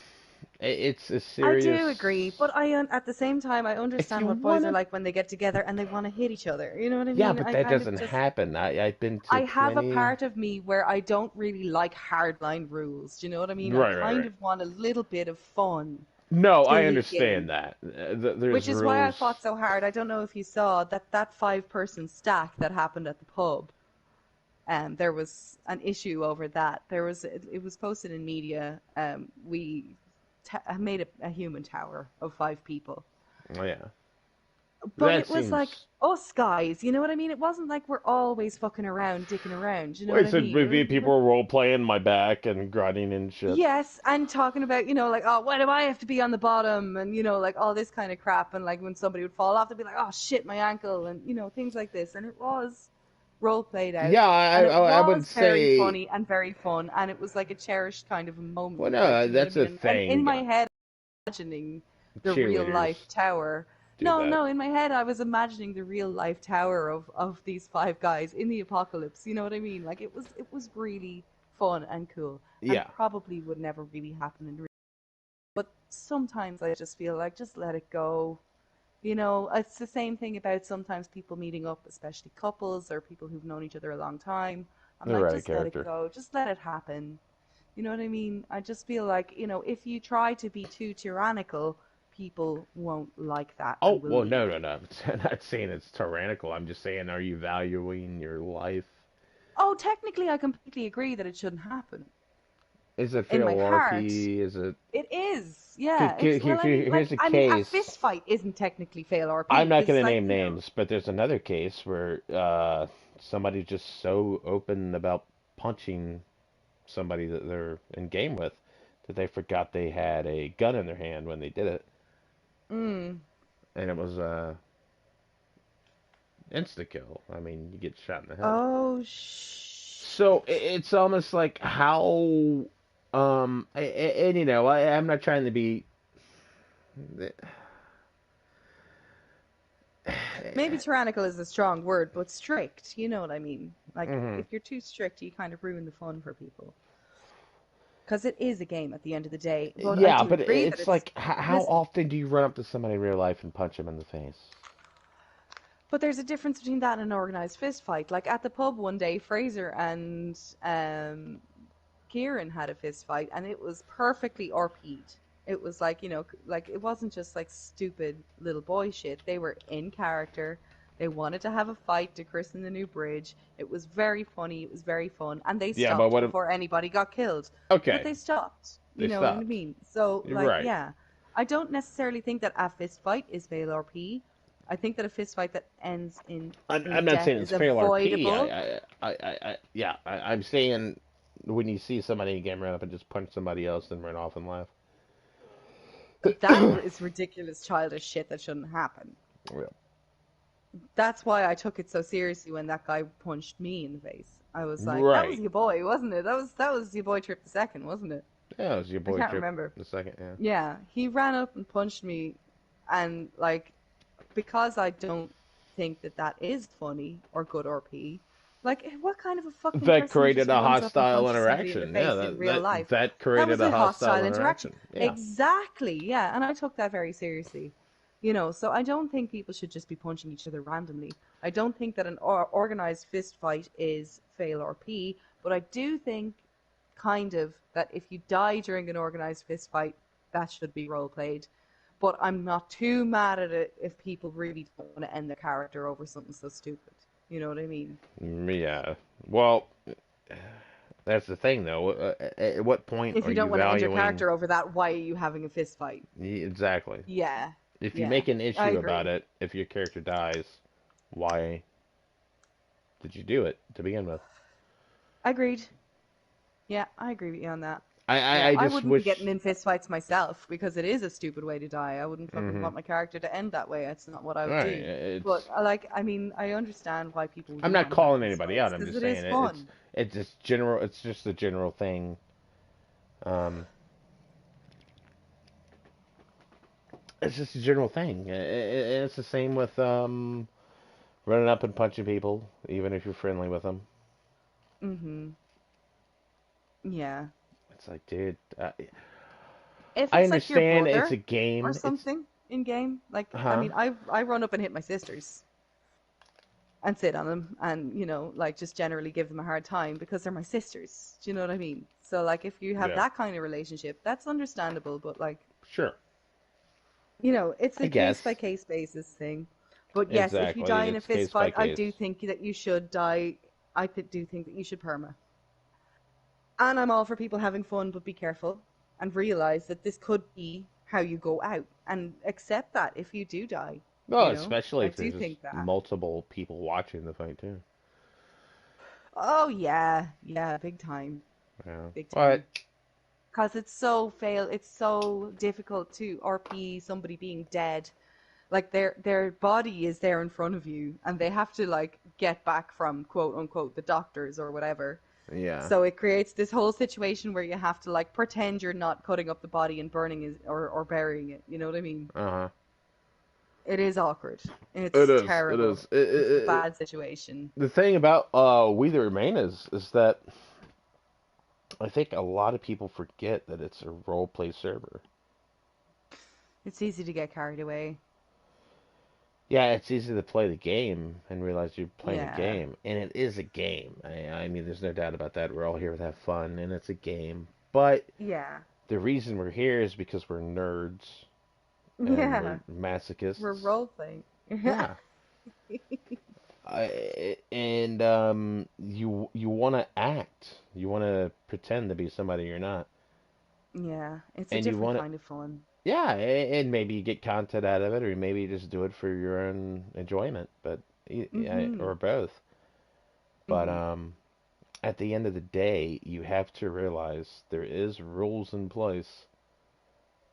it's a I serious. do agree, but at the same time I If understand you what boys are wanna, like when they get together and they want to hit each other. You know what I yeah, mean? but I that kind of doesn't just happen. I've been to I have a plenty. part of me where I don't really like hardline rules. Do you know what I mean? I Right, right, kind right. of want a little bit of fun No, I in the understand game, that. There's which is why I fought rules. so hard. I don't know if you saw that five-person stack that happened at the pub. There was an issue over that. It was posted in media. We made a human tower of five people, Oh, yeah, but that it was like seems. us guys. You know what I mean? It wasn't like we're always fucking around, dicking around. You know Well, I what I said mean? maybe people were role playing my back and grunting and shit. Yes, and talking about, like, oh, why do I have to be on the bottom? And, like all this kind of crap. And, like, when somebody would fall off, they'd be like, oh, shit, my ankle. And, things like this. And it was role played out. Yeah, And it I would was very say. funny and very fun. And it was like a cherished kind of a Well, moment. Like, no, do you know what I that's mean? a And in thing. my head, imagining the real Cheerleaders life tower. do No, that. no, in my head, I was imagining the real life tower of these five guys in the apocalypse. You know what I mean? Like it was really fun and cool, and Yeah. probably would never really happen in real. But sometimes I just feel like just let it go. It's the same thing about sometimes people meeting up, especially couples or people who've known each other a long time. I'm The like, right just let it character. go, just let it happen. You know what I mean? I just feel like, if you try to be too tyrannical, people won't like that and Oh, will well, no, leave. no, no. I'm not saying it's tyrannical. I'm just saying, are you valuing your life? Oh, technically, I completely agree that it shouldn't happen. Is it In fair my heart, RP? Is it? it is. Yeah, well, I mean, Here's a a case. fist fight isn't technically fail I'm RP not because, going to like, name names, but there's another case where somebody's just so open about punching somebody that they're in game with that they forgot they had a gun in their hand when they did it, mm, and it was insta kill. I mean, you get shot in the head. oh So shit. it's almost like how, and I'm not trying to be. Maybe tyrannical is a strong word, but strict, you know what I mean? Like, Hmm. if you're too strict, you kind of ruin the fun for people. Because it is a game at the end of the day. But I Yeah, do but agree that it's it's. like, how Listen, often do you run up to somebody in real life and punch them in the face? but there's a difference between that and an organized fist fight. Like at the pub one day, Fraser and Kieran had a fist fight, and it was perfectly RP'd. It was like, like it wasn't just like stupid little boy shit. They were in character. They wanted to have a fight to christen the new bridge. It was very funny. It was very fun. And they Yeah, but stopped what? before anybody got killed. But Okay, they stopped. You they know what I stopped. mean? So, You're like, right. yeah. I don't necessarily think that a fist fight is fail RP. I think that a fist fight that ends in I'm not death saying it's is fail RP. avoidable. Yeah, I'm saying when you see somebody in a game run up and just punch somebody else and run off and laugh. That is ridiculous, childish shit that shouldn't happen. Well, That's why I took it so seriously when that guy punched me in the face. I was like, "That was right. your boy, wasn't it? That was your boy Trip the second, wasn't it?" Yeah, it was your I boy can't Trip remember. the second. Yeah. Yeah, he ran up and punched me, and like because I don't think that that is funny or good RP, Like, what kind of a fucking That person created just a runs up and hostile punches somebody in the interaction. Yeah, face in that real that life? that That created was a a hostile hostile interaction. interaction. Yeah. Exactly, yeah. And I took that very seriously. You know, so I don't think people should just be punching each other randomly. I don't think that an organized fist fight is fail or pee, but I do think kind of that if you die during an organized fist fight, that should be role played. But I'm not too mad at it if people really don't want to end their character over something so stupid. You know what I mean? Yeah. Well, that's the thing, though. At what point If are you don't you want to end your valuing? character over that, why are you having a fist fight? Exactly. Yeah, If you yeah, make an I issue about agree. it, if your character dies, why did you do it to begin with? Agreed. Yeah, I agree with you on that. I, I, Yeah, I I just wouldn't be getting wish. in fist fights myself because it is a stupid way to die. I wouldn't fucking Hmm. want my character to end that way. It's not what I would Right. do. But I mean, I understand why people I'm do not want to have calling fist anybody fights out. I'm because just it is saying fun. it's just general. It's just a general thing. Um, it's just a general thing. It's the same with running up and punching people, even if you're friendly with them. Mhm. Yeah. It's like, dude, If I it's like your understand it's a brother or game. It's something in game, like I huh? mean, I run up and hit my sisters and sit on them and like just generally give them a hard time because they're my sisters. Do you know what I mean? So like if you have Yeah, that kind of relationship, that's understandable, but like sure. it's I a case by guess case basis thing. But yes, if you exactly. die in a It's fist case by fight, I case. do think that you should die. Do think that you should perma. And I'm all for people having fun, but be careful and realize that this could be how you go out and accept that if you do die. Well, especially I if do there's just think that. multiple people watching the fight too. Oh yeah, yeah, big time, Yeah. big But time. Because it's so difficult to RP somebody being dead. Like their body is there in front of you, and they have to like get back from quote unquote the doctors or whatever. yeah. So it creates this whole situation where you have to like pretend you're not cutting up the body and burning it or burying it. You know what I mean? Uh huh. It is awkward. It It's is. It terrible. is. It's a bad situation. The thing about We the Remain is that I think a lot of people forget that it's a role play server. It's easy to get carried away. Yeah, it's easy to play the game and realize you're playing a Yeah. game, and it is a game. I mean, there's no doubt about that. We're all here to have fun, and it's a game. But Yeah. the reason we're here is because we're nerds and we're Yeah. We're masochists. role playing. Yeah. Yeah. And you want to act. You want to pretend to be somebody you're not, Yeah. It's a and you different want to. kind of fun. Yeah, and maybe you get content out of it, or maybe you just do it for your own enjoyment, but yeah, Mhm. or both. But Mhm. at the end of the day, you have to realize there is rules in place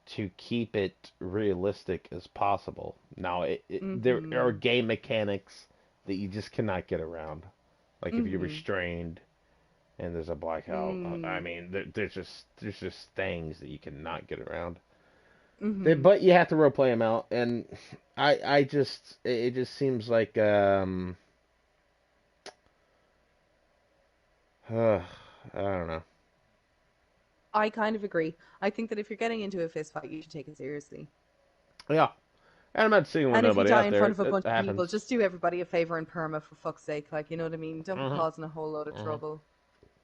to keep it realistic as possible. Now, there are Mhm. game mechanics that you just cannot get around. Like if you're Mhm. restrained and there's a blackout, I Mm. mean, there's just things that you cannot get around. Mhm. But you have to role play them out, and I just it just seems like I don't know. I kind of agree. I think that if you're getting into a fist fight, you should take it seriously. Yeah, and I'm not singling And if you nobody die out in there. front of a It bunch of people, happens. just do everybody a favor and perma for fuck's sake. Like, you know what I mean? Don't be Hmm. causing a whole load of Hmm. trouble.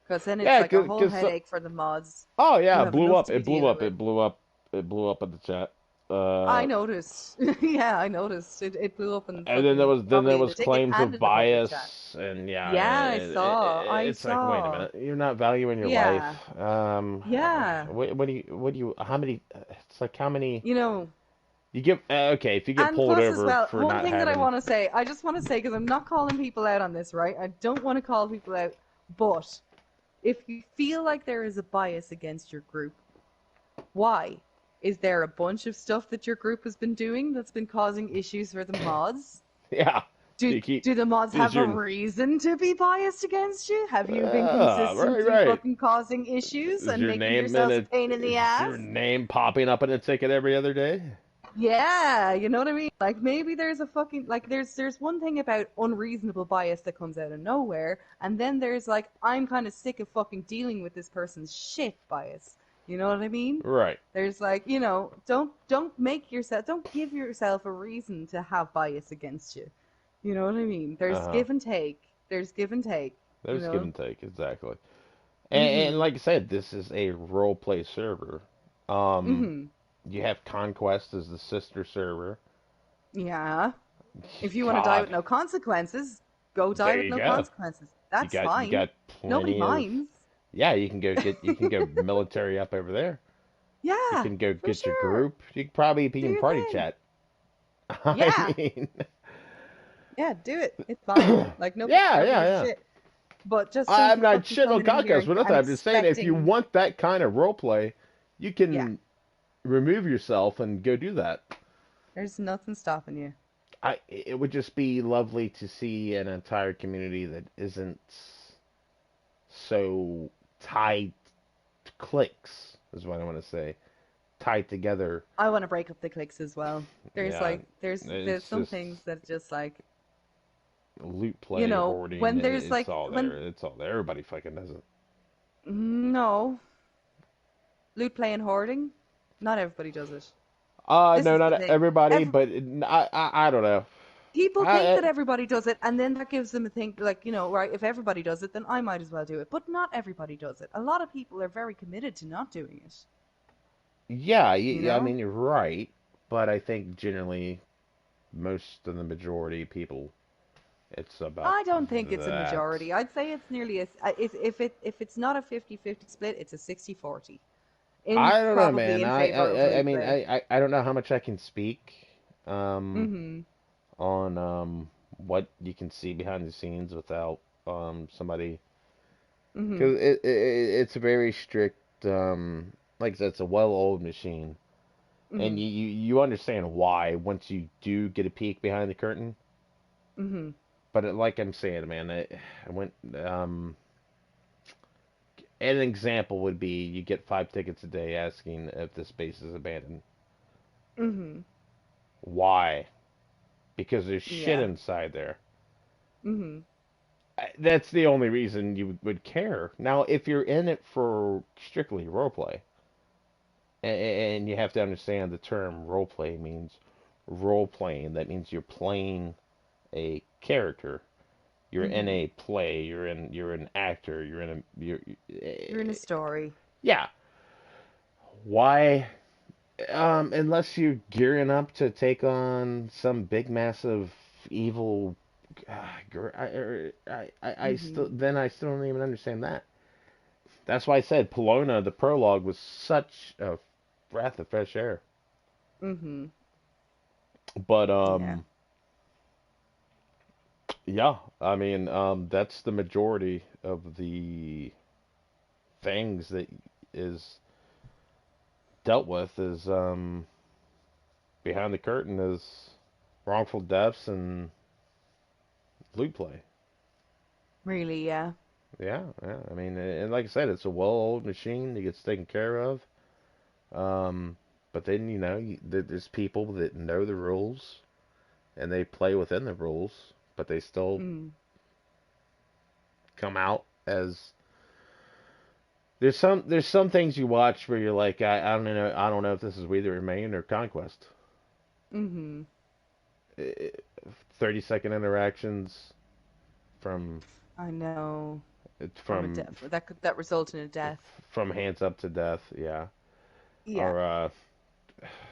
Because then it's Yeah, like a cause, whole 'cause headache for the mods oh who yeah, it have blew enough up. to be It blew dealing up. with. It blew up. It blew up in the chat. I Uh, noticed. Yeah, I noticed. It blew up in and then there fucking was then probably there in the was ticket claims and of in the public chat. bias, and yeah, Yeah, I saw. I it's like wait a saw. minute, you're not valuing your life. Yeah. Yeah. What do you how many? It's like how many You know, you get? Okay, if you get and pulled plus as over well, for one not thing that I having, want to say, I just want to say, because I'm not calling people out on this, right? I don't want to call people out, but if you feel like there is a bias against your group, why? Is there a bunch of stuff that your group has been doing that's been causing issues for the mods? yeah, Do you keep do the mods is have a your reason to be biased against you? Have you been consistently right. fucking causing issues Is and your making name in yourselves a it? pain in the Is your ass? name popping up in a ticket every other day? Yeah, you know what I mean? Like maybe there's a fucking like there's one thing about unreasonable bias that comes out of nowhere, and then there's like I'm kind of sick of fucking dealing with this person's shit bias. You know what I mean? Right. There's like, don't make yourself don't give yourself a reason to have bias against you. You know what I mean? There's Uh-huh. give and take. There's give and take, you There's give know? and take, exactly. And Mhm. like I said, this is a role play server. Um, Mhm. you have Conquest as the sister server. Yeah. If you want to die God, with no consequences, go die there with you no go. consequences. You That's got you fine. got Nobody plenty of minds. yeah. You can go military up over there. You Yeah, can go for get your sure. group. You can probably be Do in your party thing. chat. I Yeah. mean, Yeah, do it. It's fine. Like yeah, nobody yeah, gives a yeah. shit. But just don't I'm be not fucking shitting on coming in here Conquest and, for nothing. and I'm just saying if you expecting. want that kind of role play, you Yeah, can remove yourself and go do that. there's nothing stopping you. It would just be lovely to see an entire community that isn't so tied to cliques, is what I want to say. Tied together. I want to break up the cliques as well. There's Yeah. like there's It's some just things that just like loot play, hoarding. when there's It's like all when there. It's all there. Everybody fucking does it. no loot play and hoarding, not everybody does it. This No, is the not thing. everybody, Every but I don't know. People think I, that everybody does it, and then that gives them a think like, right, if everybody does it, then I might as well do it. But not everybody does it. A lot of people are very committed to not doing it, yeah, you I know? mean you're right, but I think generally most of the majority of people, it's about I don't think it's a that. majority. I'd say it's nearly if it's not a 50-50 split, it's a 60-40 in I don't know, probably man. in favor of I loot mean, play. I don't know how much I can speak um, Mhm. on what you can see behind the scenes without somebody, Mhm. because it's a very strict, like I said, it's a well-oiled machine, and Mhm. you understand why once you do get a peek behind the curtain. Mhm. But like I'm saying, man, I went. An example would be you get 5 tickets a day asking if the space is abandoned. Mhm. Why? Because there's shit Yeah. inside there. Mhm. That's the only reason you would care. Now, if you're in it for strictly roleplay, and you have to understand the term roleplay means role playing. That means you're playing a character. You're in Mhm. a play. You're an actor. You're in a you're You're in a story. yeah. Why? Unless you're gearing up to take on some big, massive, evil, I still Mhm. then I still don't even understand that. That's why I said Polona, the prologue, was such a breath of fresh air. Mhm. But Yeah. yeah, I mean, that's the majority of the things that is dealt with is behind the curtain is wrongful deaths and loot play. Really, yeah. Yeah, yeah. I mean, and like I said, it's a well-oiled machine that gets taken care of. Um, but then there's people that know the rules and they play within the rules, but they still Mm. come out as there's some things you watch where you're like, I don't know if this is We the Remain or Conquest. Mhm. 30-second interactions from I know. From a from death that result in a death. from hands up to death, yeah. Yeah. Or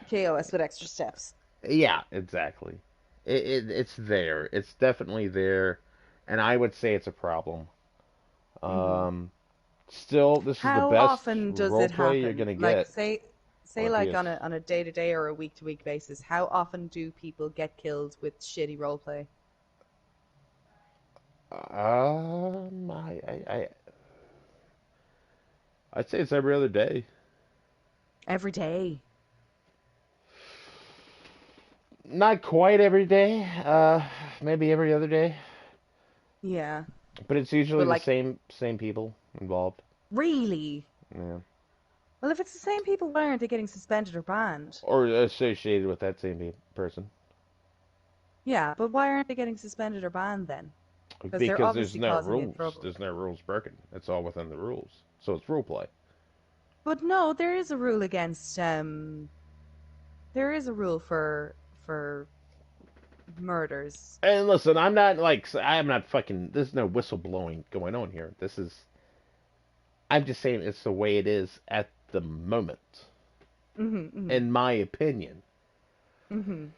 KOS with extra steps. yeah, exactly. It's there. It's definitely there, and I would say it's a problem. Mhm. Um, Still, this is the How best often does role it play you're happen? gonna Like get say on like PS. on a day-to-day or a week-to-week basis, how often do people get killed with shitty roleplay? Um, I, I, I, I'd say it's every other day. Every day. Not quite every day. Maybe every other day, Yeah. but it's usually But the like same people involved. really? Yeah. Well, if it's the same people, why aren't they getting suspended or banned? or associated with that same person, Yeah, but why aren't they getting suspended or banned then? Because they're because there's obviously no causing it rules. trouble. There's no rules broken. It's all within the rules. So it's rule play. But no, there is a rule against there is a rule for murders. And listen, I'm not fucking. There's no whistleblowing going on here. This is. I'm just saying it's the way it is at the moment, Mhm, mhm, in my opinion, mhm.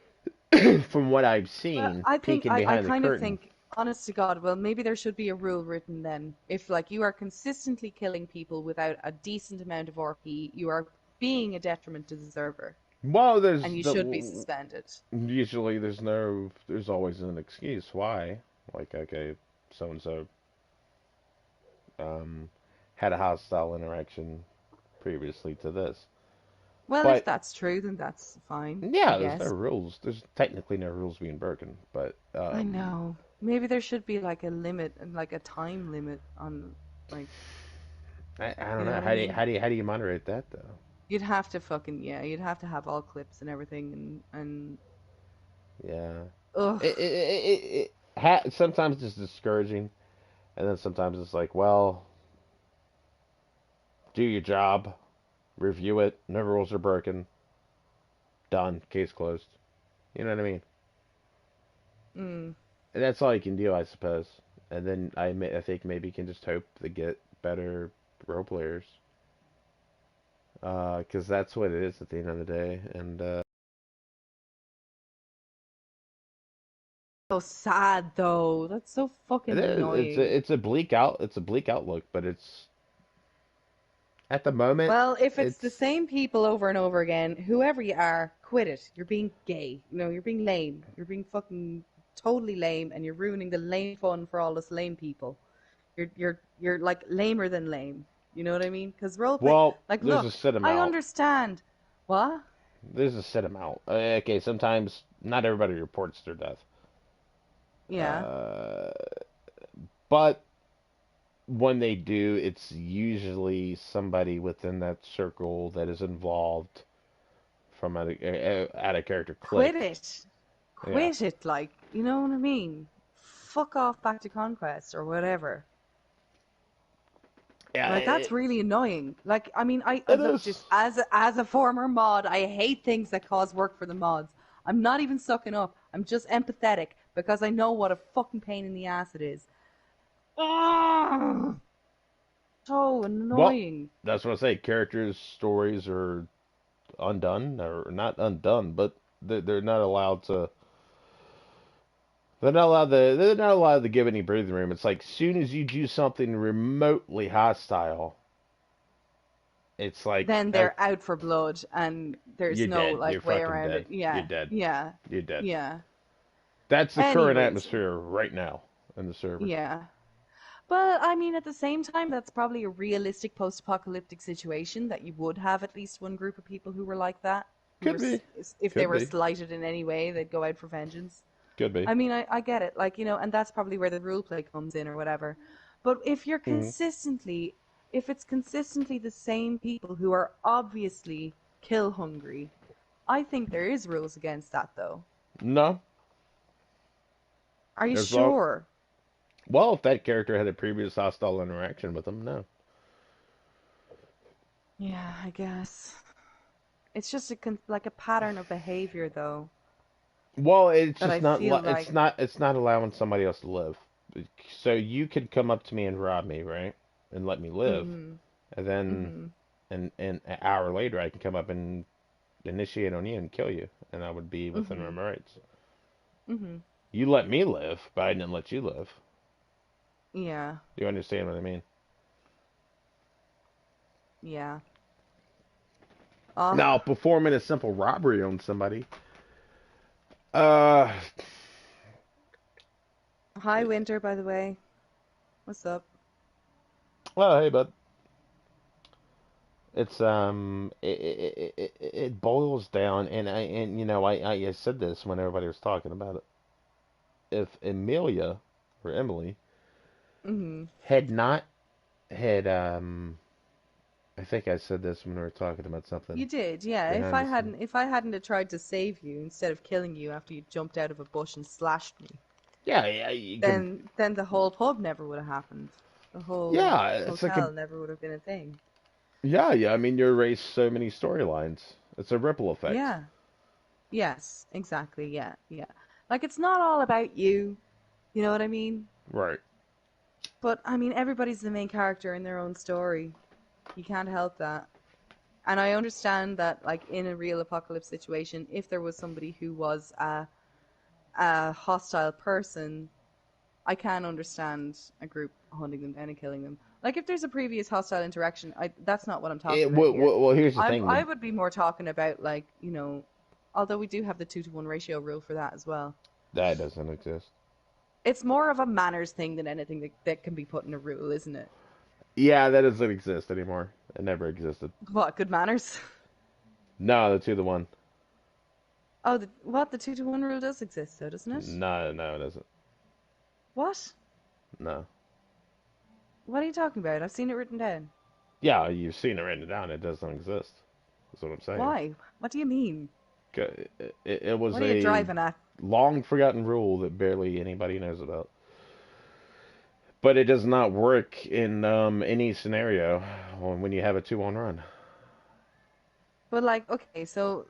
from what I've Well, seen, I think peeking I behind the kind of curtain. think, honest to God, well, maybe there should be a rule written then. If like you are consistently killing people without a decent amount of RP, you are being a detriment to the server, Well, and you should be suspended. usually there's always an excuse why. Like, okay, so and so um had a hostile interaction previously to this. Well, if But that's true, then that's fine, I yeah, there's no guess. rules. There's technically no rules being broken, but I know. Maybe there should be like a limit and like a time limit on like, I you don't know know. what I mean? How do you moderate that though? You'd have to fucking yeah, you'd have to have all clips and everything and Yeah. ugh. Sometimes it's discouraging, and then sometimes it's like, well, do your job, review it, no rules are broken, done, case closed. You know what I mean? Mm. And that's all you can do, I suppose. And then I think maybe you can just hope to get better role players, because that's what it is at the end of the day. And So sad though. That's so it fucking is. annoying. It's a bleak outlook, but it's at the moment. Well, if it's the It's same people over and over again, whoever you are, quit it. You're being gay. You know, you're being lame. You're being fucking totally lame and you're ruining the lame fun for all us lame people. You're like lamer than lame. You know what I mean? Because roleplay, well, like, there's a look, set I amount. understand. What? There's a set amount. Okay, sometimes not everybody reports their death. Yeah. Uh, but when they do, it's usually somebody within that circle that is involved from out of character Quit click. it. Yeah. Quit it, like, you know what I mean? Fuck off back to Conquest or whatever. Yeah, Like that's really annoying. Like I mean, I it look is. just as a former mod, I hate things that cause work for the mods. I'm not even sucking up. I'm just empathetic because I know what a fucking pain in the ass it is. Oh, so Well, annoying. that's what I say. Characters' stories are undone, or not undone, but they're not allowed to. They're not allowed to give any breathing room. It's like soon as you do something remotely hostile, it's like, Then oh, they're out for blood, and there's you're no dead. You're like way fucking around dead. it. You're Yeah, dead. yeah, You're dead. yeah. That's the current Anyways, atmosphere right now in the server. yeah. But I mean, at the same time, that's probably a realistic post-apocalyptic situation that you would have at least one group of people who were like that, who were, Could be. if they Could were be. slighted in any way, they'd go out for vengeance. Could be. I mean, I get it, like, you know, and that's probably where the rule play comes in or whatever. But Hmm. if it's consistently the same people who are obviously kill hungry, I think there is rules against that, though. No. Are you As long. sure? Well, if that character had a previous hostile interaction with them, no. Yeah, I guess. It's just like a pattern of behavior, though, Well, it's that just I not. feel like. It's not allowing somebody else to live. So you could come up to me and rob me, right, and let me live, Mhm. and then Mhm. and an hour later I can come up and initiate on you and kill you, and I would be within Mhm. my rights. Mhm. You let me live, but I didn't let you live. Yeah. Do you understand what I mean? Yeah. Oh, Now, performing a simple robbery on somebody, uh, hi, Winter. By the way, what's up? well, hey, bud, it's it boils down, and you know, I said this when everybody was talking about it. If Amelia or Emily Mhm. had not had I think I said this when we were talking about You something did, yeah. behind the scene. If I hadn't have tried to save you instead of killing you after you jumped out of a bush and slashed me, Yeah, yeah, you can. then the whole pub never would have happened. The whole Yeah, it's like a. hotel never would have been a thing. Yeah, yeah. I mean, you erase so many storylines. It's a ripple effect. Yeah. Yes, exactly. Yeah, yeah. Like it's not all about you, you know what I mean? Right. But I mean, everybody's the main character in their own story. You can't help that. And I understand that, like in a real apocalypse situation, if there was somebody who was a hostile person, I can understand a group hunting them down and killing them. Like if there's a previous hostile interaction, that's not what I'm talking about here. Well, here's the thing. I would be more talking about like, you know, although we do have the 2-to-1 ratio rule for that as well. That doesn't exist. It's more of a manners thing than anything that can be put in a rule, isn't it? Yeah, that doesn't exist anymore. It never existed. What, good manners? No, the 2 to 1. Oh, the 2-to-1 rule does exist though, doesn't it? No, no, it doesn't. What? No. What are you talking about? I've seen it written down. Yeah, you've seen it written down. It doesn't exist. That's what I'm saying. Why? What do you mean? It was What are you a driving at? long forgotten rule that barely anybody knows about. But it does not work in any scenario when you have a 2 on run. But like, okay, so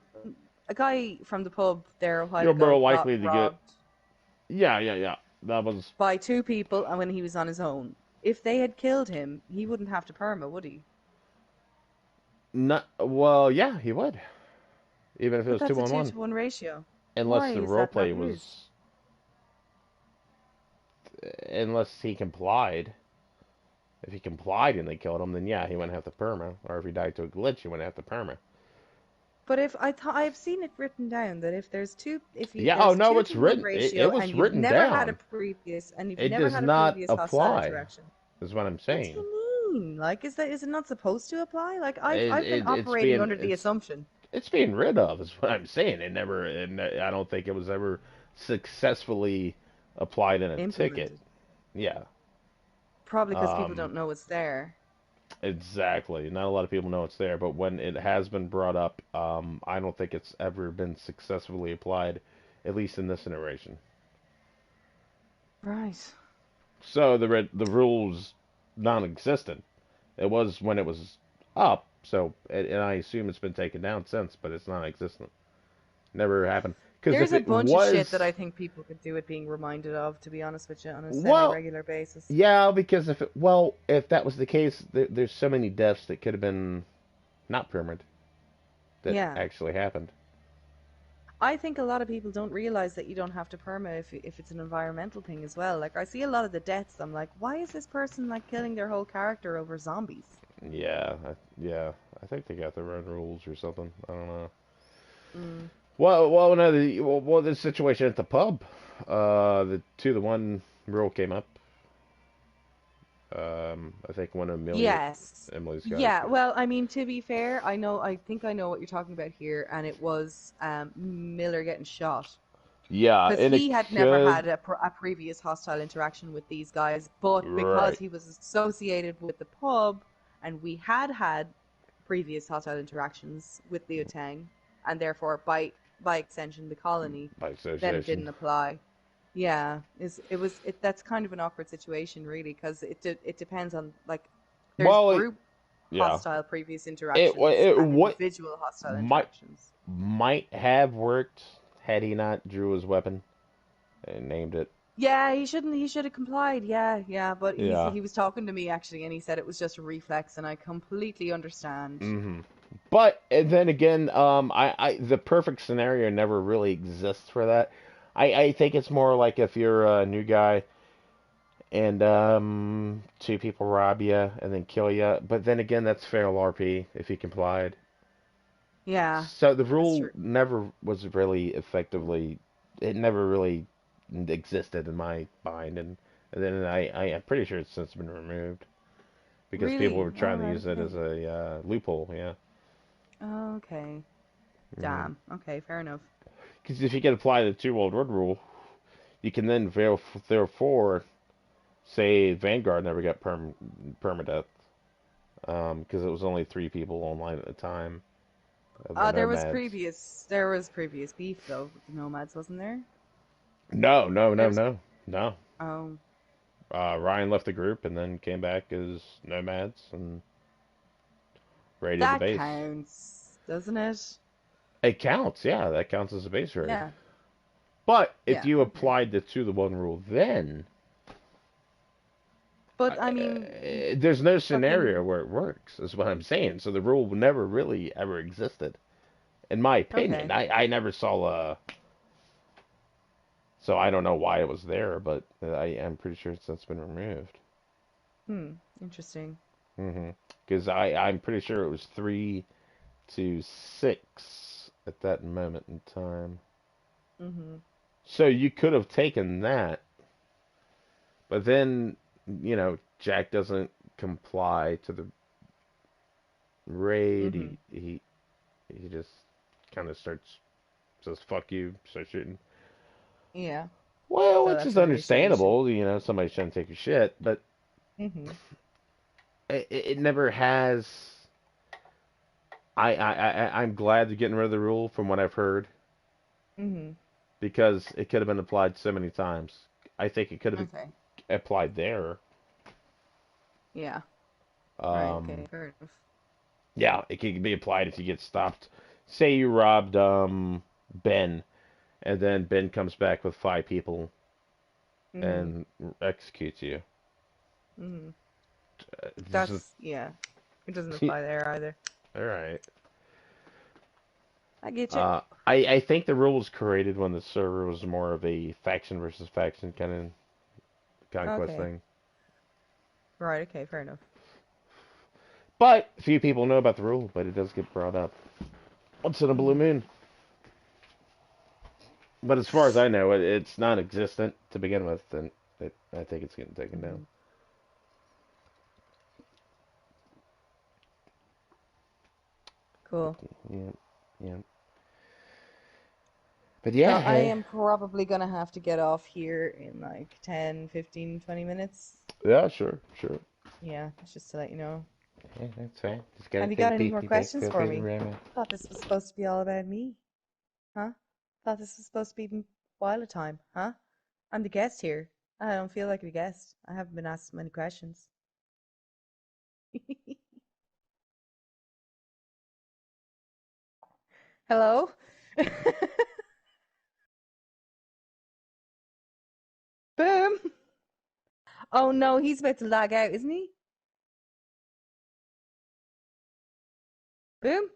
a guy from the pub there a while You're more ago got likely to get. robbed Yeah, yeah, yeah. That was by two people and when he was on his own. If they had killed him, he wouldn't have to perma, would he? not. Well, yeah, he would. Even if it But was that's two a on two one. to one ratio. Unless Why the is that not roleplay used? was. Unless he complied. If he complied and they killed him, then yeah, he wouldn't have to perma. Or if he died to a glitch, he wouldn't have to perma. But if I thought I've seen it written down that Yeah, oh there's no, two it's to one written. It ratio was and you've written never had a down. previous and you've It never does had a not previous hostile apply, interaction. is what I'm What do saying. you mean? Like, is it not supposed to apply? Like, It, I've been it it's operating being under the it's assumption it's being rid of, is what I'm saying. I don't think it was ever successfully applied in a ticket. implemented. Yeah. Probably because people Um, don't know it's there. exactly. Not a lot of people know it's there, but when it has been brought up, I don't think it's ever been successfully applied, at least in this iteration. Right. So the rule's non-existent. It was when it was up, and I assume it's been taken down since, but it's non-existent. Never happened. Because There's if a it bunch of shit that was, I think people could do with being reminded of, to be honest with you, on a well, semi-regular basis. yeah, because if that was the case, there's so many deaths that could have been not permanent that Yeah. actually happened. I think a lot of people don't realize that you don't have to perma if it's an environmental thing as well. Like I see a lot of the deaths, I'm like, why is this person like killing their whole character over zombies? Yeah, I think they got their own rules or something. I don't know. Mm. Well, no, the situation at the pub, the 2 to 1 rule came up. I think one of Yes. Emily's guys. Yeah, well, I mean, to be fair, I think I know what you're talking about here, and it was Miller getting shot. Yeah, Because and it he had never could. had a previous hostile interaction with these guys, but because Right. he was associated with the pub, and we had previous hostile interactions with Liu Tang, and therefore by extension the colony, By then it association. didn't apply. Yeah, that's kind of an awkward situation really, because it depends on like there's Well, group yeah. hostile previous It interactions it and what individual hostile might interactions. might have worked had he not drew his weapon and named it. Yeah, he shouldn't. He should have complied. Yeah, yeah. But Yeah. he was talking to me actually, and he said it was just a reflex, and I completely understand. Hmm. But and then again, I the perfect scenario never really exists for that. I think it's more like if you're a new guy and two people rob you and then kill you. But then again, that's fair RP if he complied. Yeah, So the that's rule true. never was really effectively. It never really existed in my mind, and then I'm pretty sure it's since been removed because people were Really? All trying to right. use it Okay. as a loophole. Yeah. Okay. Mm-hmm. Damn. Okay. Fair enough. Because if you can apply the 2 World War rule, you can then therefore say Vanguard never got permadeath. because it was only 3 people online at the time. The Nomads. There was previous beef though with the Nomads, wasn't there? No, no, There no, was. no, no. Oh, Ryan left the group and then came back as Nomads and raided the that base. counts, doesn't it? It counts, yeah, that counts as a base raid. Yeah. But if Yeah. you Okay. applied the 2-to-1 rule then, But I mean, there's no scenario fucking. where it works, is what I'm saying. So the rule never really ever existed, in my opinion. Okay. I never saw so I don't know why it was there, but I'm pretty sure that's been removed. Hmm. Interesting. Because I'm pretty sure it was 3-to-6 at that moment in time. Mm-hmm. So you could have taken that, but then, Jack doesn't comply to the raid. Mm-hmm. He just kind of says fuck you, starts shooting. Yeah. Well, So which that's is a real escalation. understandable. Somebody shouldn't take your shit, but Mm-hmm. it never has. I'm glad they're getting rid of the rule from what I've heard Mm-hmm. because it could have been applied so many times. I think it could have been Okay. applied there. Yeah. Right. Okay. Um, Fair enough. yeah, it could be applied if you get stopped. Say you robbed Ben, and then Ben comes back with 5 people Mm-hmm. and executes you. Mm-hmm. This is, Yeah. It doesn't apply there either. all right. I get you. I think the rule was created when the server was more of a faction versus faction kind of conquest Okay. thing. Right. Okay. Fair enough. But few people know about the rule, but it does get brought up once in a blue Mm-hmm. moon. But as far as I know, it's non-existent to begin with, and I think it's getting taken down. Mm-hmm. Cool. Yeah, yeah. But Well, yeah, I hey, am probably gonna have to get off here in like 10, 15, 20 minutes. yeah, sure, sure. Yeah, just to let you know. Yeah, that's fine. Just gotta Have you take got a any pee more pee break. questions Feel for free to me? ram it. Thought this was supposed to be all about me, huh? Thought this was supposed to be while of time, huh? I'm the guest here. I don't feel like a guest. I haven't been asked many questions. Hello? Boom! Oh no, he's about to lag out, isn't he? Boom!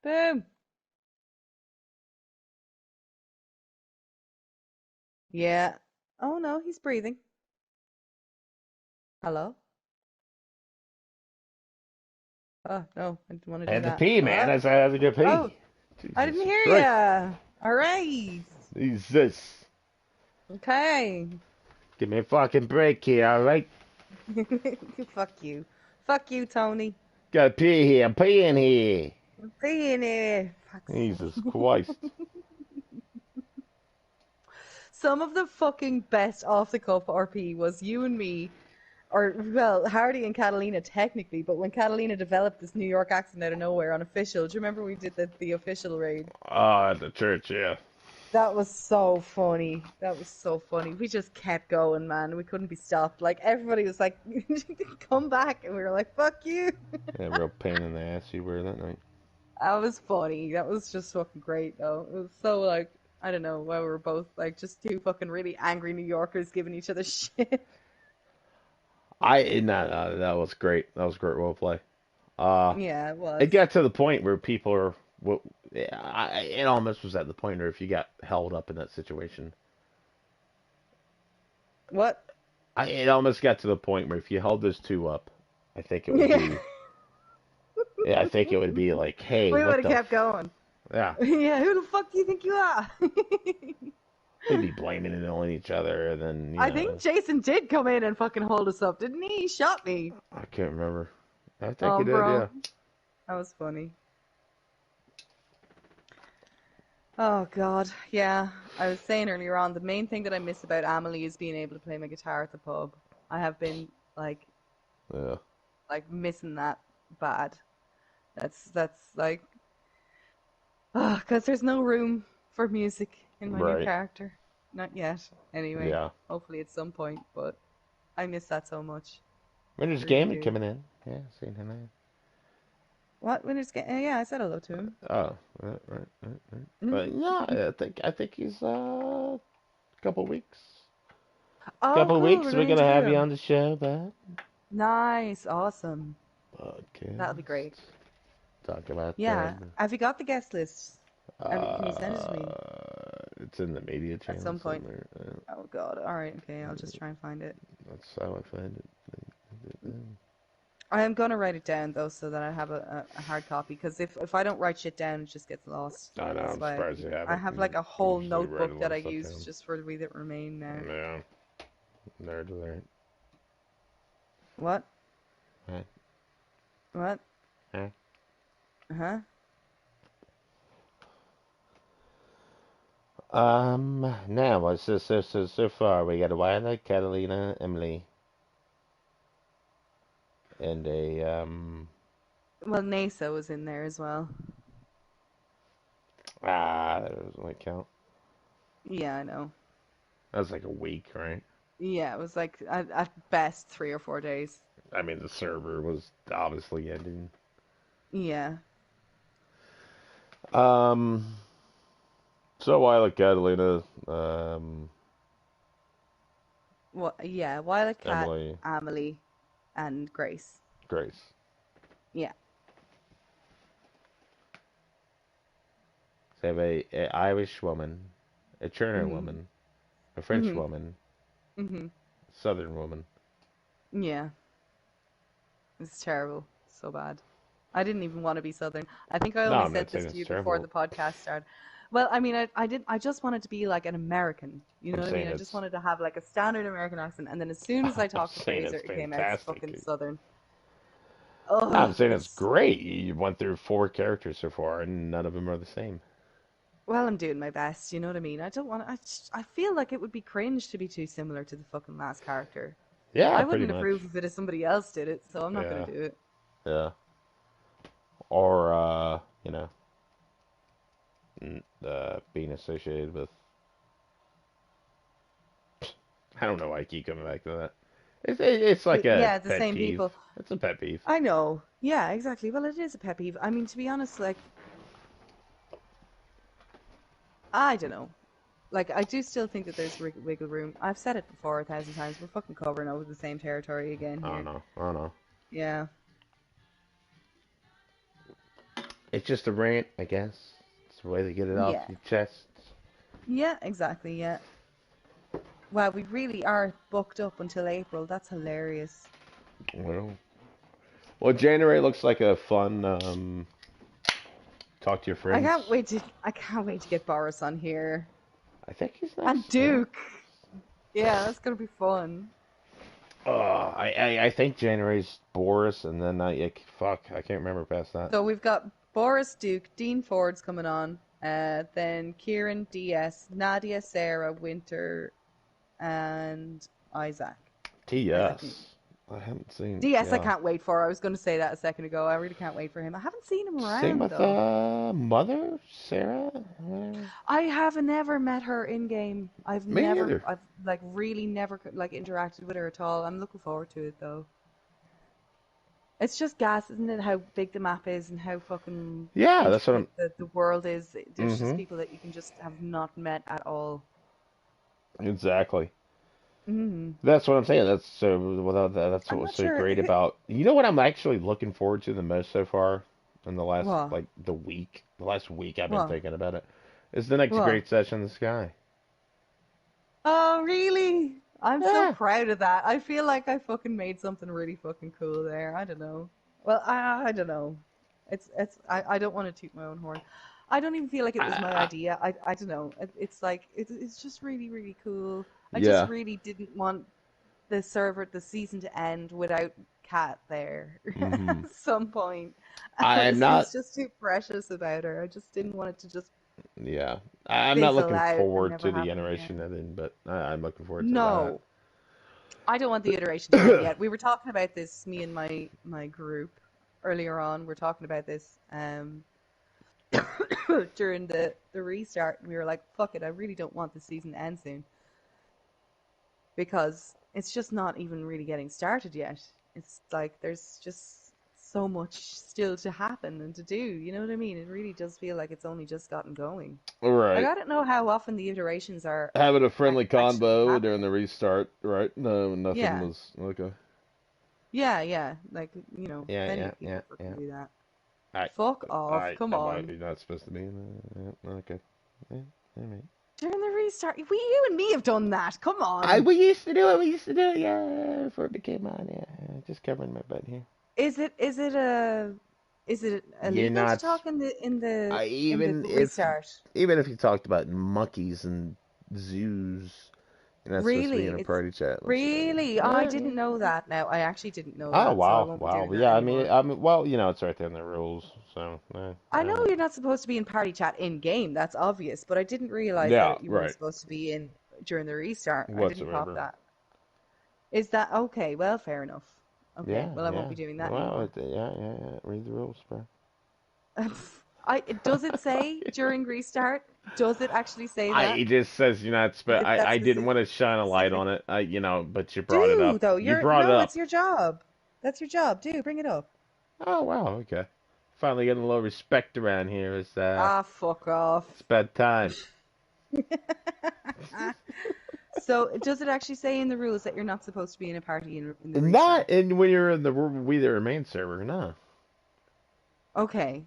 Boom! Yeah. Oh no, he's breathing. Hello? Oh no, I didn't want to I do had to that. pee, man. Hello? I had to go pee. Oh, I Jesus didn't hear Christ. ya. All right. Jesus. Okay. Give me a fucking break here, alright? Fuck you. Fuck you, Tony. Gotta pee here. I'm peeing here. I'm being here. Fuck's Jesus sake. Christ. Some of the fucking best off the cuff RP was you and me, or well, Hardy and Catalina technically, but when Catalina developed this New York accent out of nowhere on official, do you remember we did the official raid? At the church, yeah. That was so funny. That was so funny. We just kept going, man. We couldn't be stopped. Like everybody was like, "Come back," and we were like, "Fuck you." Yeah, real pain in the ass you were that night. That was funny. That was just fucking great, though. It was so like I don't know why we were both like just two fucking really angry New Yorkers giving each other shit. No, that was great. That was great role play. Uh, Yeah, it it was. got to the point where people are, what, it almost was at the point where if you got held up in that situation, What? it almost got to the point where if you held those two up, I think it would Yeah, be, yeah, I think it would be like, hey, we would what have the, kept going. yeah, Yeah, who the fuck do you think you are? they'd be blaming it on each other, and then, I think Jason did come in and fucking hold us up, didn't he? He shot me. I can't remember. I think he did, Bro, yeah. that was funny. Oh God, yeah. I was saying earlier on, the main thing that I miss about Amelie is being able to play my guitar at the pub. I have been like Yeah, missing that bad. That's like, because there's no room for music in my new right. character. Not yet, anyway. Yeah. Hopefully at some point, but I miss that so much. Winter's Really Gaming do. coming in. Yeah, seen him there. What? Winter's Game? Yeah, I said hello to him. Oh, right. But Mhm. yeah, I think he's couple weeks. Oh, Couple cool. We're weeks we're gonna gonna interview have you him. on the show, but Nice. Awesome. That'll be podcast great. talk about that. Yeah. Have you got the guest list? Can you send it to me It's in the media at channel some point? somewhere. Oh God. All right. Okay. I'll just try and find it. That's how I find it. I am gonna write it down though, so that I have a hard copy. Because if I don't write shit down, it just gets lost. I know. That's I'm why I surprised keep. you I haven't. have like a You whole usually write a notebook lot that of I stuff use down. just for the We That Remain now. Yeah, nerd alert. What? Huh? What? Huh? Huh? Now what's this? So far we got a Violet, Catalina, Emily, and a Well, NASA was in there as well. that doesn't like count. Yeah, I know. That was like a week, right? Yeah, it was like at best 3 or 4 days. I mean, the server was obviously ending. Yeah. Um, so Violet, Catalina, What? Yeah, Violet Cat, Emily, Amelie, and Grace. Grace. Yeah. They have a Irish woman, a Cherner Mhm. woman, a French Mhm. woman, Mhm. Southern woman. Yeah. It's terrible. So bad. I didn't even want to be Southern. I think I No, only I'm said not this saying to it's you before terrible. the podcast started. Well, I mean, I did. I just wanted to be like an American. You know I'm what I mean? saying I just it's. wanted to have like a standard American accent, and then as soon as I I'm talked to saying Fraser, it's it came out fucking fantastic. Southern. No, I'm Oh, saying it's it's great. You went through four characters so far, and none of them are the same. well, I'm doing my best. You know what I mean? I don't want. I feel like it would be cringe to be too similar to the fucking last character. Yeah, I pretty wouldn't much. approve of it if somebody else did it, so I'm not gonna Yeah, do it. yeah. Or being associated with. I don't know why I keep coming back to that. It's like a Yeah, the pet same peeve. people. It's a pet peeve. I know. Yeah, exactly. Well, it is a pet peeve. I mean, to be honest, like I don't know. Like I do still think that there's wiggle room. I've said it before 1,000 times. We're fucking covering over the same territory again I don't here. know. I don't know. Yeah. It's just a rant, I guess. It's a way to get it off Yeah. your chest. Yeah, exactly. Yeah. Wow, we really are booked up until April. That's hilarious. Well, well, January looks like a fun talk to your friends. I can't wait to get Boris on here. I think he's And next. Duke. Yeah, that's gonna be fun. I think January's Boris, and then fuck, I can't remember past that. So we've got Boris, Duke, Dean Ford's coming on. Then Kieran, DS, Nadia, Sarah, Winter, and Isaac. I think TS. I haven't seen. DS I Yeah. can't wait for. I was going to say that a second ago. I really can't wait for him. I haven't seen him Same around with though. Mother Sarah. Whatever. I have never met her in game. Me either. I've like really never like interacted with her at all. I'm looking forward to it though. It's just gas, isn't it? How big the map is and how fucking Yeah, that's what I'm. intricate the world is. There's just Mm-hmm. people that you can just have not met at all. Exactly. Mm. That's what I'm saying. That's so. Without that, that's what I'm was not so sure. great about. You know what I'm actually looking forward to the most so far in the last What? the last week I've been What? thinking about it. Is the next What? Great Session in the Sky. Oh, really? I'm so Yeah. proud of that. I feel like I fucking made something really fucking cool there. I don't know. Well, I don't know. I don't want to toot my own horn. I don't even feel like it was my I, idea. I don't know. It's like it's just really really cool. I just yeah. really didn't want the season to end without Kat there Hmm. at some point. I am It was not. just too precious about her. I just didn't want it to just Yeah. I'm not fizzle looking out and forward never to the happen iteration again. ending, but I'm looking forward to that. No, I don't want the iteration to end yet. We were talking about this, me and my group earlier on. We're talking about this during the restart. We were like, "Fuck it, I really don't want the season to end soon because it's just not even really getting started yet. It's like there's just so much still to happen and to do. You know what I mean? It really does feel like it's only just gotten going. All Like right. I don't know how often the iterations are Having a friendly actually convo during the happening. restart, right? No, nothing Yeah, was okay. yeah. Like Yeah, plenty yeah, of yeah, people fucking yeah. do that. I, Fuck off! Come well, on. you're not supposed to be in the, yeah, okay. Yeah, all right. During the restart, you and me have done that. Come on. We used to do it. We used to do it. Yeah, before it became on. Yeah, just covering my butt here. Is it You're illegal to not. talk in the Even if restart? you talked about monkeys and zoos, you're not supposed to be in Really? a It's party chat. Looks like. really? I Yeah, yeah. didn't know that. Now I actually didn't know Oh that, so I wow, won't be wow. doing that Yeah, I mean, anymore. well, it's right there in the rules. So, I know you're not supposed to be in party chat in game. That's obvious, but I didn't realize yeah, that you weren't right. supposed to be in during the restart. I didn't clock Whatsoever. that. Is that okay? Well, fair enough. Okay, Yeah, well, I won't yeah. be doing that Well, anymore. yeah. Read the rules, bro. Does it say during restart? Does it actually say that? It just says you're not. Like, it's that I didn't want to shine a light specific. on it. But you brought it Do up. though. You You're brought it no, up. it's your job. That's your job. Do bring it up. Oh wow, okay. Finally getting a little respect around here. Ah, fuck off. It's bedtime. So, does it actually say in the rules that you're not supposed to be in a party in the Not restart? and when you're in the We the Remain server, no. Okay.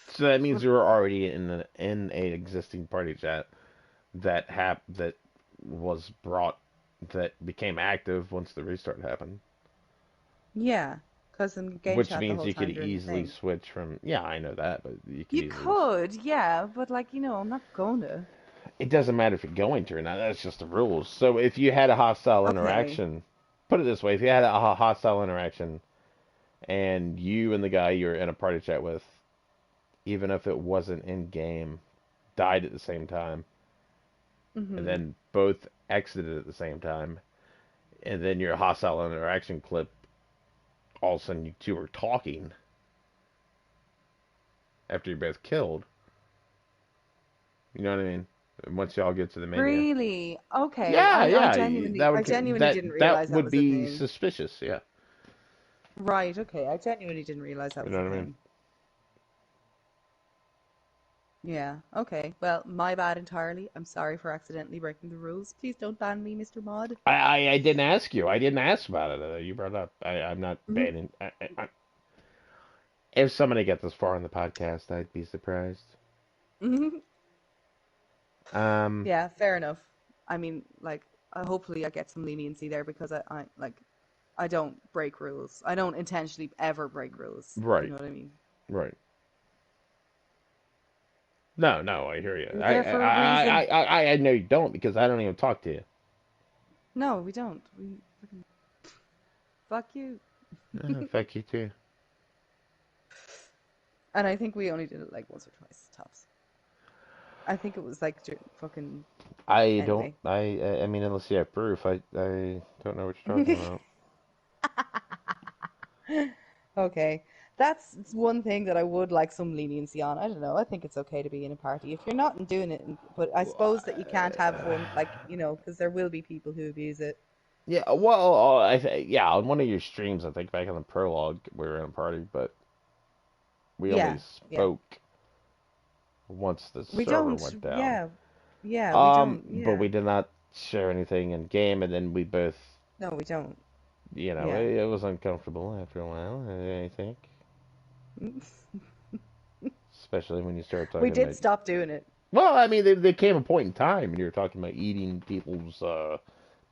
So that means you're already in a existing party chat that was brought that became active once the restart happened. Yeah, because in game Which chat the means whole you could time during the easily thing. switch from. Yeah, I know that, but you could You easily. could, yeah, but like, I'm not gonna. It doesn't matter if you're going to or not. That's just the rules. So if you had a hostile Okay. interaction, put it this way: if you had a hostile interaction and you and the guy you're in a party chat with, even if it wasn't in game, died at the same time, and Mm-hmm. then both exited at the same time, and then your hostile interaction clip, all of a sudden you two are talking after you're both killed. You know what I mean? And once y'all get to the menu. Really? Okay. Yeah, I yeah, genuinely that I would genuinely didn't that realize that would was a be thing. suspicious. Yeah, Right, okay. I genuinely didn't realize that you was know a what I mean. thing. Yeah, okay. Well, my bad entirely. I'm sorry for accidentally breaking the rules. Please don't ban me, Mr. Mod. I didn't ask you. I didn't ask about it. You brought it up. I'm not Mhm. banning. If somebody got this far in the podcast, I'd be surprised. Mhm. Um, Yeah, fair enough. I mean, like, hopefully I get some leniency there because I like I don't break rules. I don't intentionally ever break rules. You right, know what I mean? right. No, no, I hear you. We're there for a reason. I know you don't because I don't even talk to you. No, we don't. We fucking fuck you. Fuck you too. And I think we only did it like once or twice tops. I think it was like fucking I don't. anyway. I mean, unless you have proof, I don't know what you're talking about. Okay. That's one thing that I would like some leniency on. I don't know. I think it's okay to be in a party if you're not doing it. But I suppose that you can't have one, like, because there will be people who abuse it. Yeah, well, yeah, on one of your streams, I think back in the prologue, we were in a party, but we only Yeah, yeah. spoke once the We server don't, went down. yeah, yeah, we don't, But yeah. we did not share anything in game, and then we both, No, we don't. it, Yeah. it was uncomfortable after a while. I think, especially when you start We talking did about. stop doing it. Well, I mean, there came a point in time, and you were talking about eating people's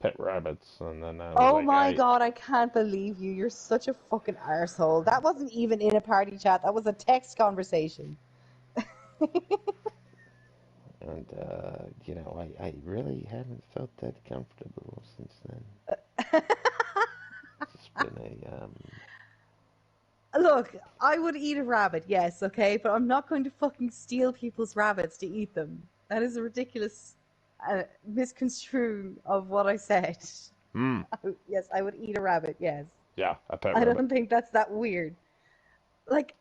pet rabbits, and then I was Oh like, my God, I can't believe you. You're such a fucking arsehole. That wasn't even in a party chat. That was a text conversation. and I really haven't felt that comfortable since then. It's been a Look, I would eat a rabbit, yes, okay, but I'm not going to fucking steal people's rabbits to eat them. That is a ridiculous misconstruing of what I said. Hmm. Yes, I would eat a rabbit, yes. Yeah, a pet I rabbit. don't think that's that weird. Like,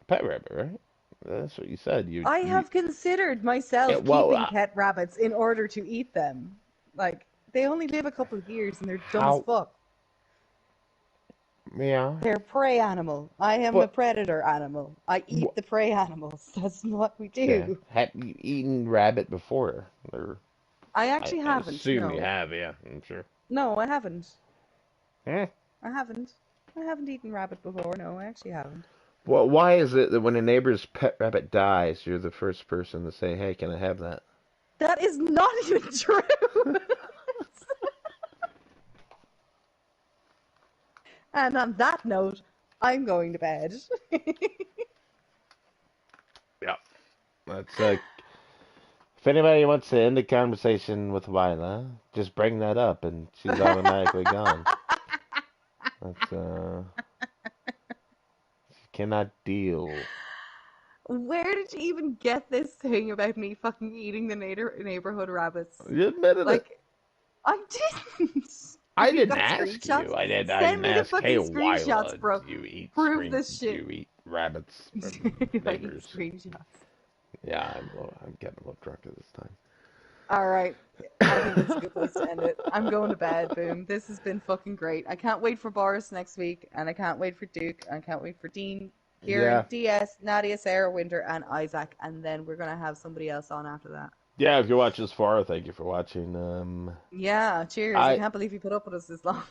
Pet rabbit, right? That's what you said. I have considered myself Well, keeping pet rabbits in order to eat them. Like, they only live a couple of years and they're dumb as how? fuck. Yeah. They're prey animal. I am a But predator animal. I eat the prey animals. That's what we yeah, do. have you eaten rabbit before? Or I actually I haven't. assume you No, have. Yeah, I'm sure. no, I haven't. Hmm. I haven't. I haven't eaten rabbit before. No, I actually haven't. Well, why is it that when a neighbor's pet rabbit dies, you're the first person to say, "Hey, can I have that?" That is not even true. And on that note, I'm going to bed. Yeah. That's if anybody wants to end the conversation with Wyla, just bring that up and she's automatically gone. That's she cannot deal. Where did you even get this thing about me fucking eating the neighborhood rabbits? You admitted it. Like, I didn't. I Have you didn't got ask screenshots? you. I Send didn't me the ask. Hey, fucking screenshots, Wyla, bro. do you eat Prove this do shit. you eat rabbits from I need neighbors? screenshots. Yeah, I'm getting a little drunk at this time. All right. I think that's a good place to end it. I'm going to bed, boom. This has been fucking great. I can't wait for Boris next week, and I can't wait for Duke, and I can't wait for Dean, Kieran, Yeah. DS, Nadia, Sarah, Winter, and Isaac, and then we're gonna have somebody else on after that. Yeah, if you watch this far, thank you for watching. Yeah, cheers. I I can't believe you put up with us this long.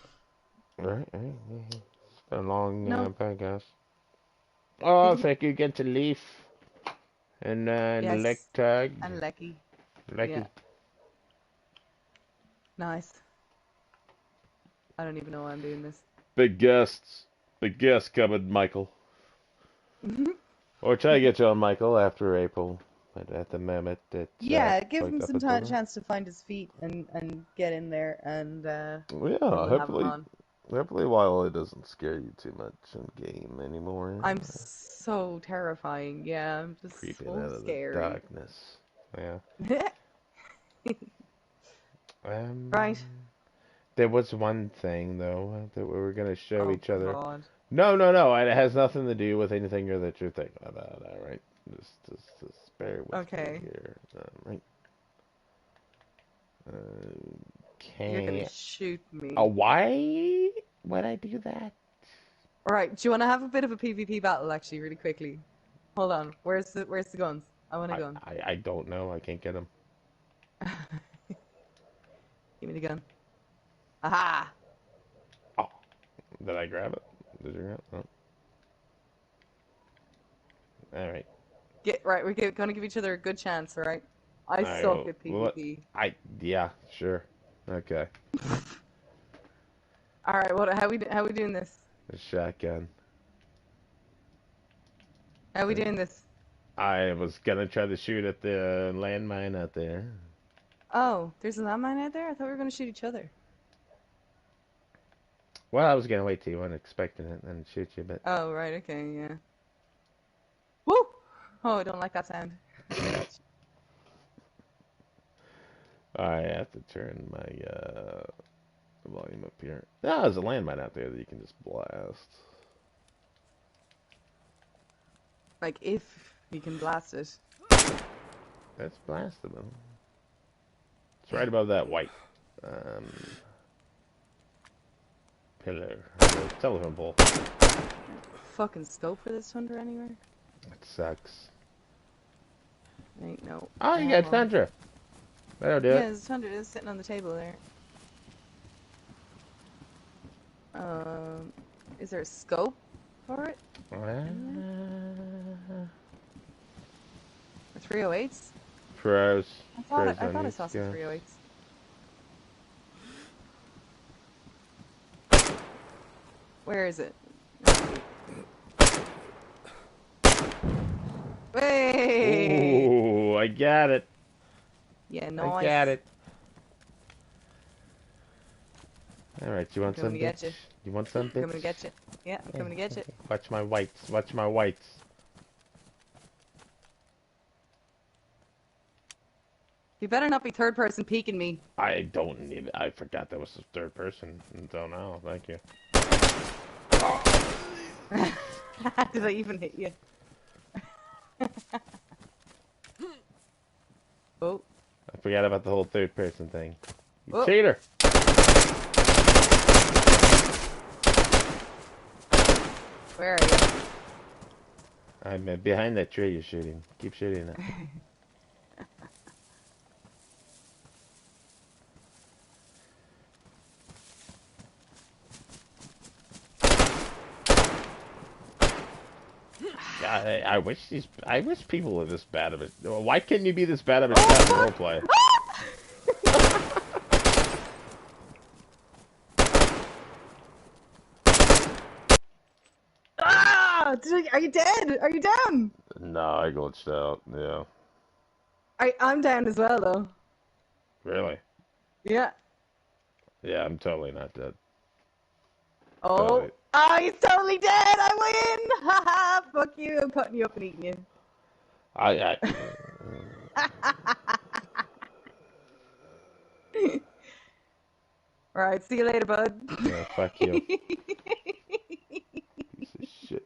all right. It's been a long No. podcast. Oh, thank you again to Leaf and Lick Yes. Tag. And Lecky. Lecky. Yeah. Nice. I don't even know why I'm doing this. Big guests. Big guests coming, Michael. Or try to get you on Michael after April. But at the moment, it's Yeah, give him quite up some until now. chance to find his feet and get in there, and Yeah, then we'll have him on. hopefully while it doesn't scare you too much in game anymore. I'm so terrifying. Yeah, I'm just Creeping so out of the scary. darkness. Yeah. Right. There was one thing though that we were gonna show Oh each other. God. No. It has nothing to do with anything that you're thinking about. All right. Just bear with Okay. me here. All right. You're Okay. gonna shoot me. Why would I do that? All right. Do you want to have a bit of a PvP battle, actually, really quickly? Hold on. Where's the guns? I want a gun. I don't know. I can't get them. Give me the gun. Aha! Oh, did I grab it? Did you grab it? Oh. All right. Right. We're gonna give each other a good chance, all right? I All right, suck at well, PvP. yeah, sure. Okay. All right. How we doing this? A shotgun. How we doing this? I was gonna try to shoot at the landmine out there. Oh, there's a landmine out there? I thought we were gonna shoot each other. Well, I was gonna wait till you weren't expecting it and shoot you, but Oh, right. Okay. Yeah. Woo! Oh, I don't like that sound. I have to turn my volume up here. Ah, there's a landmine out there that you can just blast. Like, if you can blast it. That's blastable. It's right above that white pillar. Telephone pole. Fucking scope for this Tundra anywhere? That sucks. Ain't no. Oh, you got Tundra. That'll do Yeah, it. there's a Tundra is sitting on the table there. Is there a scope for it? Or 308s? Pros. I thought I saw some 308s. Where is it? Hey! Ooh, I got it. Yeah, nice. I got it. All right, you want Coming some? to get you. You want some, I'm coming bitch? to get you. Yeah, I'm Hey, coming to get hey, you. hey. Watch my whites. Watch my whites. You better not be third person peeking me. I don't need. I forgot that was the third person until now. Thank you. Did I even hit you? Oh, I forgot about the whole third person thing. You oh, cheater! where are you? I'm behind that tree you're shooting. Keep shooting it. God, I wish people were this bad of it. Why can't you be this bad of a Oh, shot in fuck! roleplay? Are you dead? Are you down? No, I glitched out. Yeah. I'm down as well, though. Really? Yeah. Yeah, I'm totally not dead. Oh, Totally. he's totally dead. I win. Haha. Fuck you. I'm cutting you up and eating you. I All right. See you later, bud. yeah, fuck you. Piece of shit.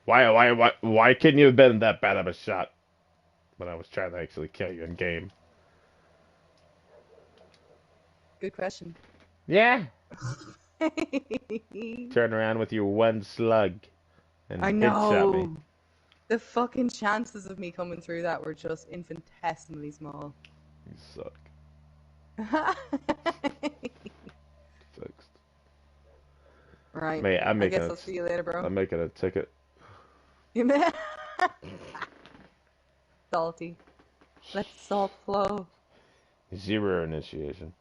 Why couldn't you have been that bad of a shot when I was trying to actually kill you in game? Good question. Yeah. Turn around with your one slug I and headshot me. know. The fucking chances of me coming through that were just infinitesimally small. You suck. Fixed. Right. Mate, I guess I'll see you later, bro. I'm making a ticket. You man. Salty. Let the salt flow. 0 initiation.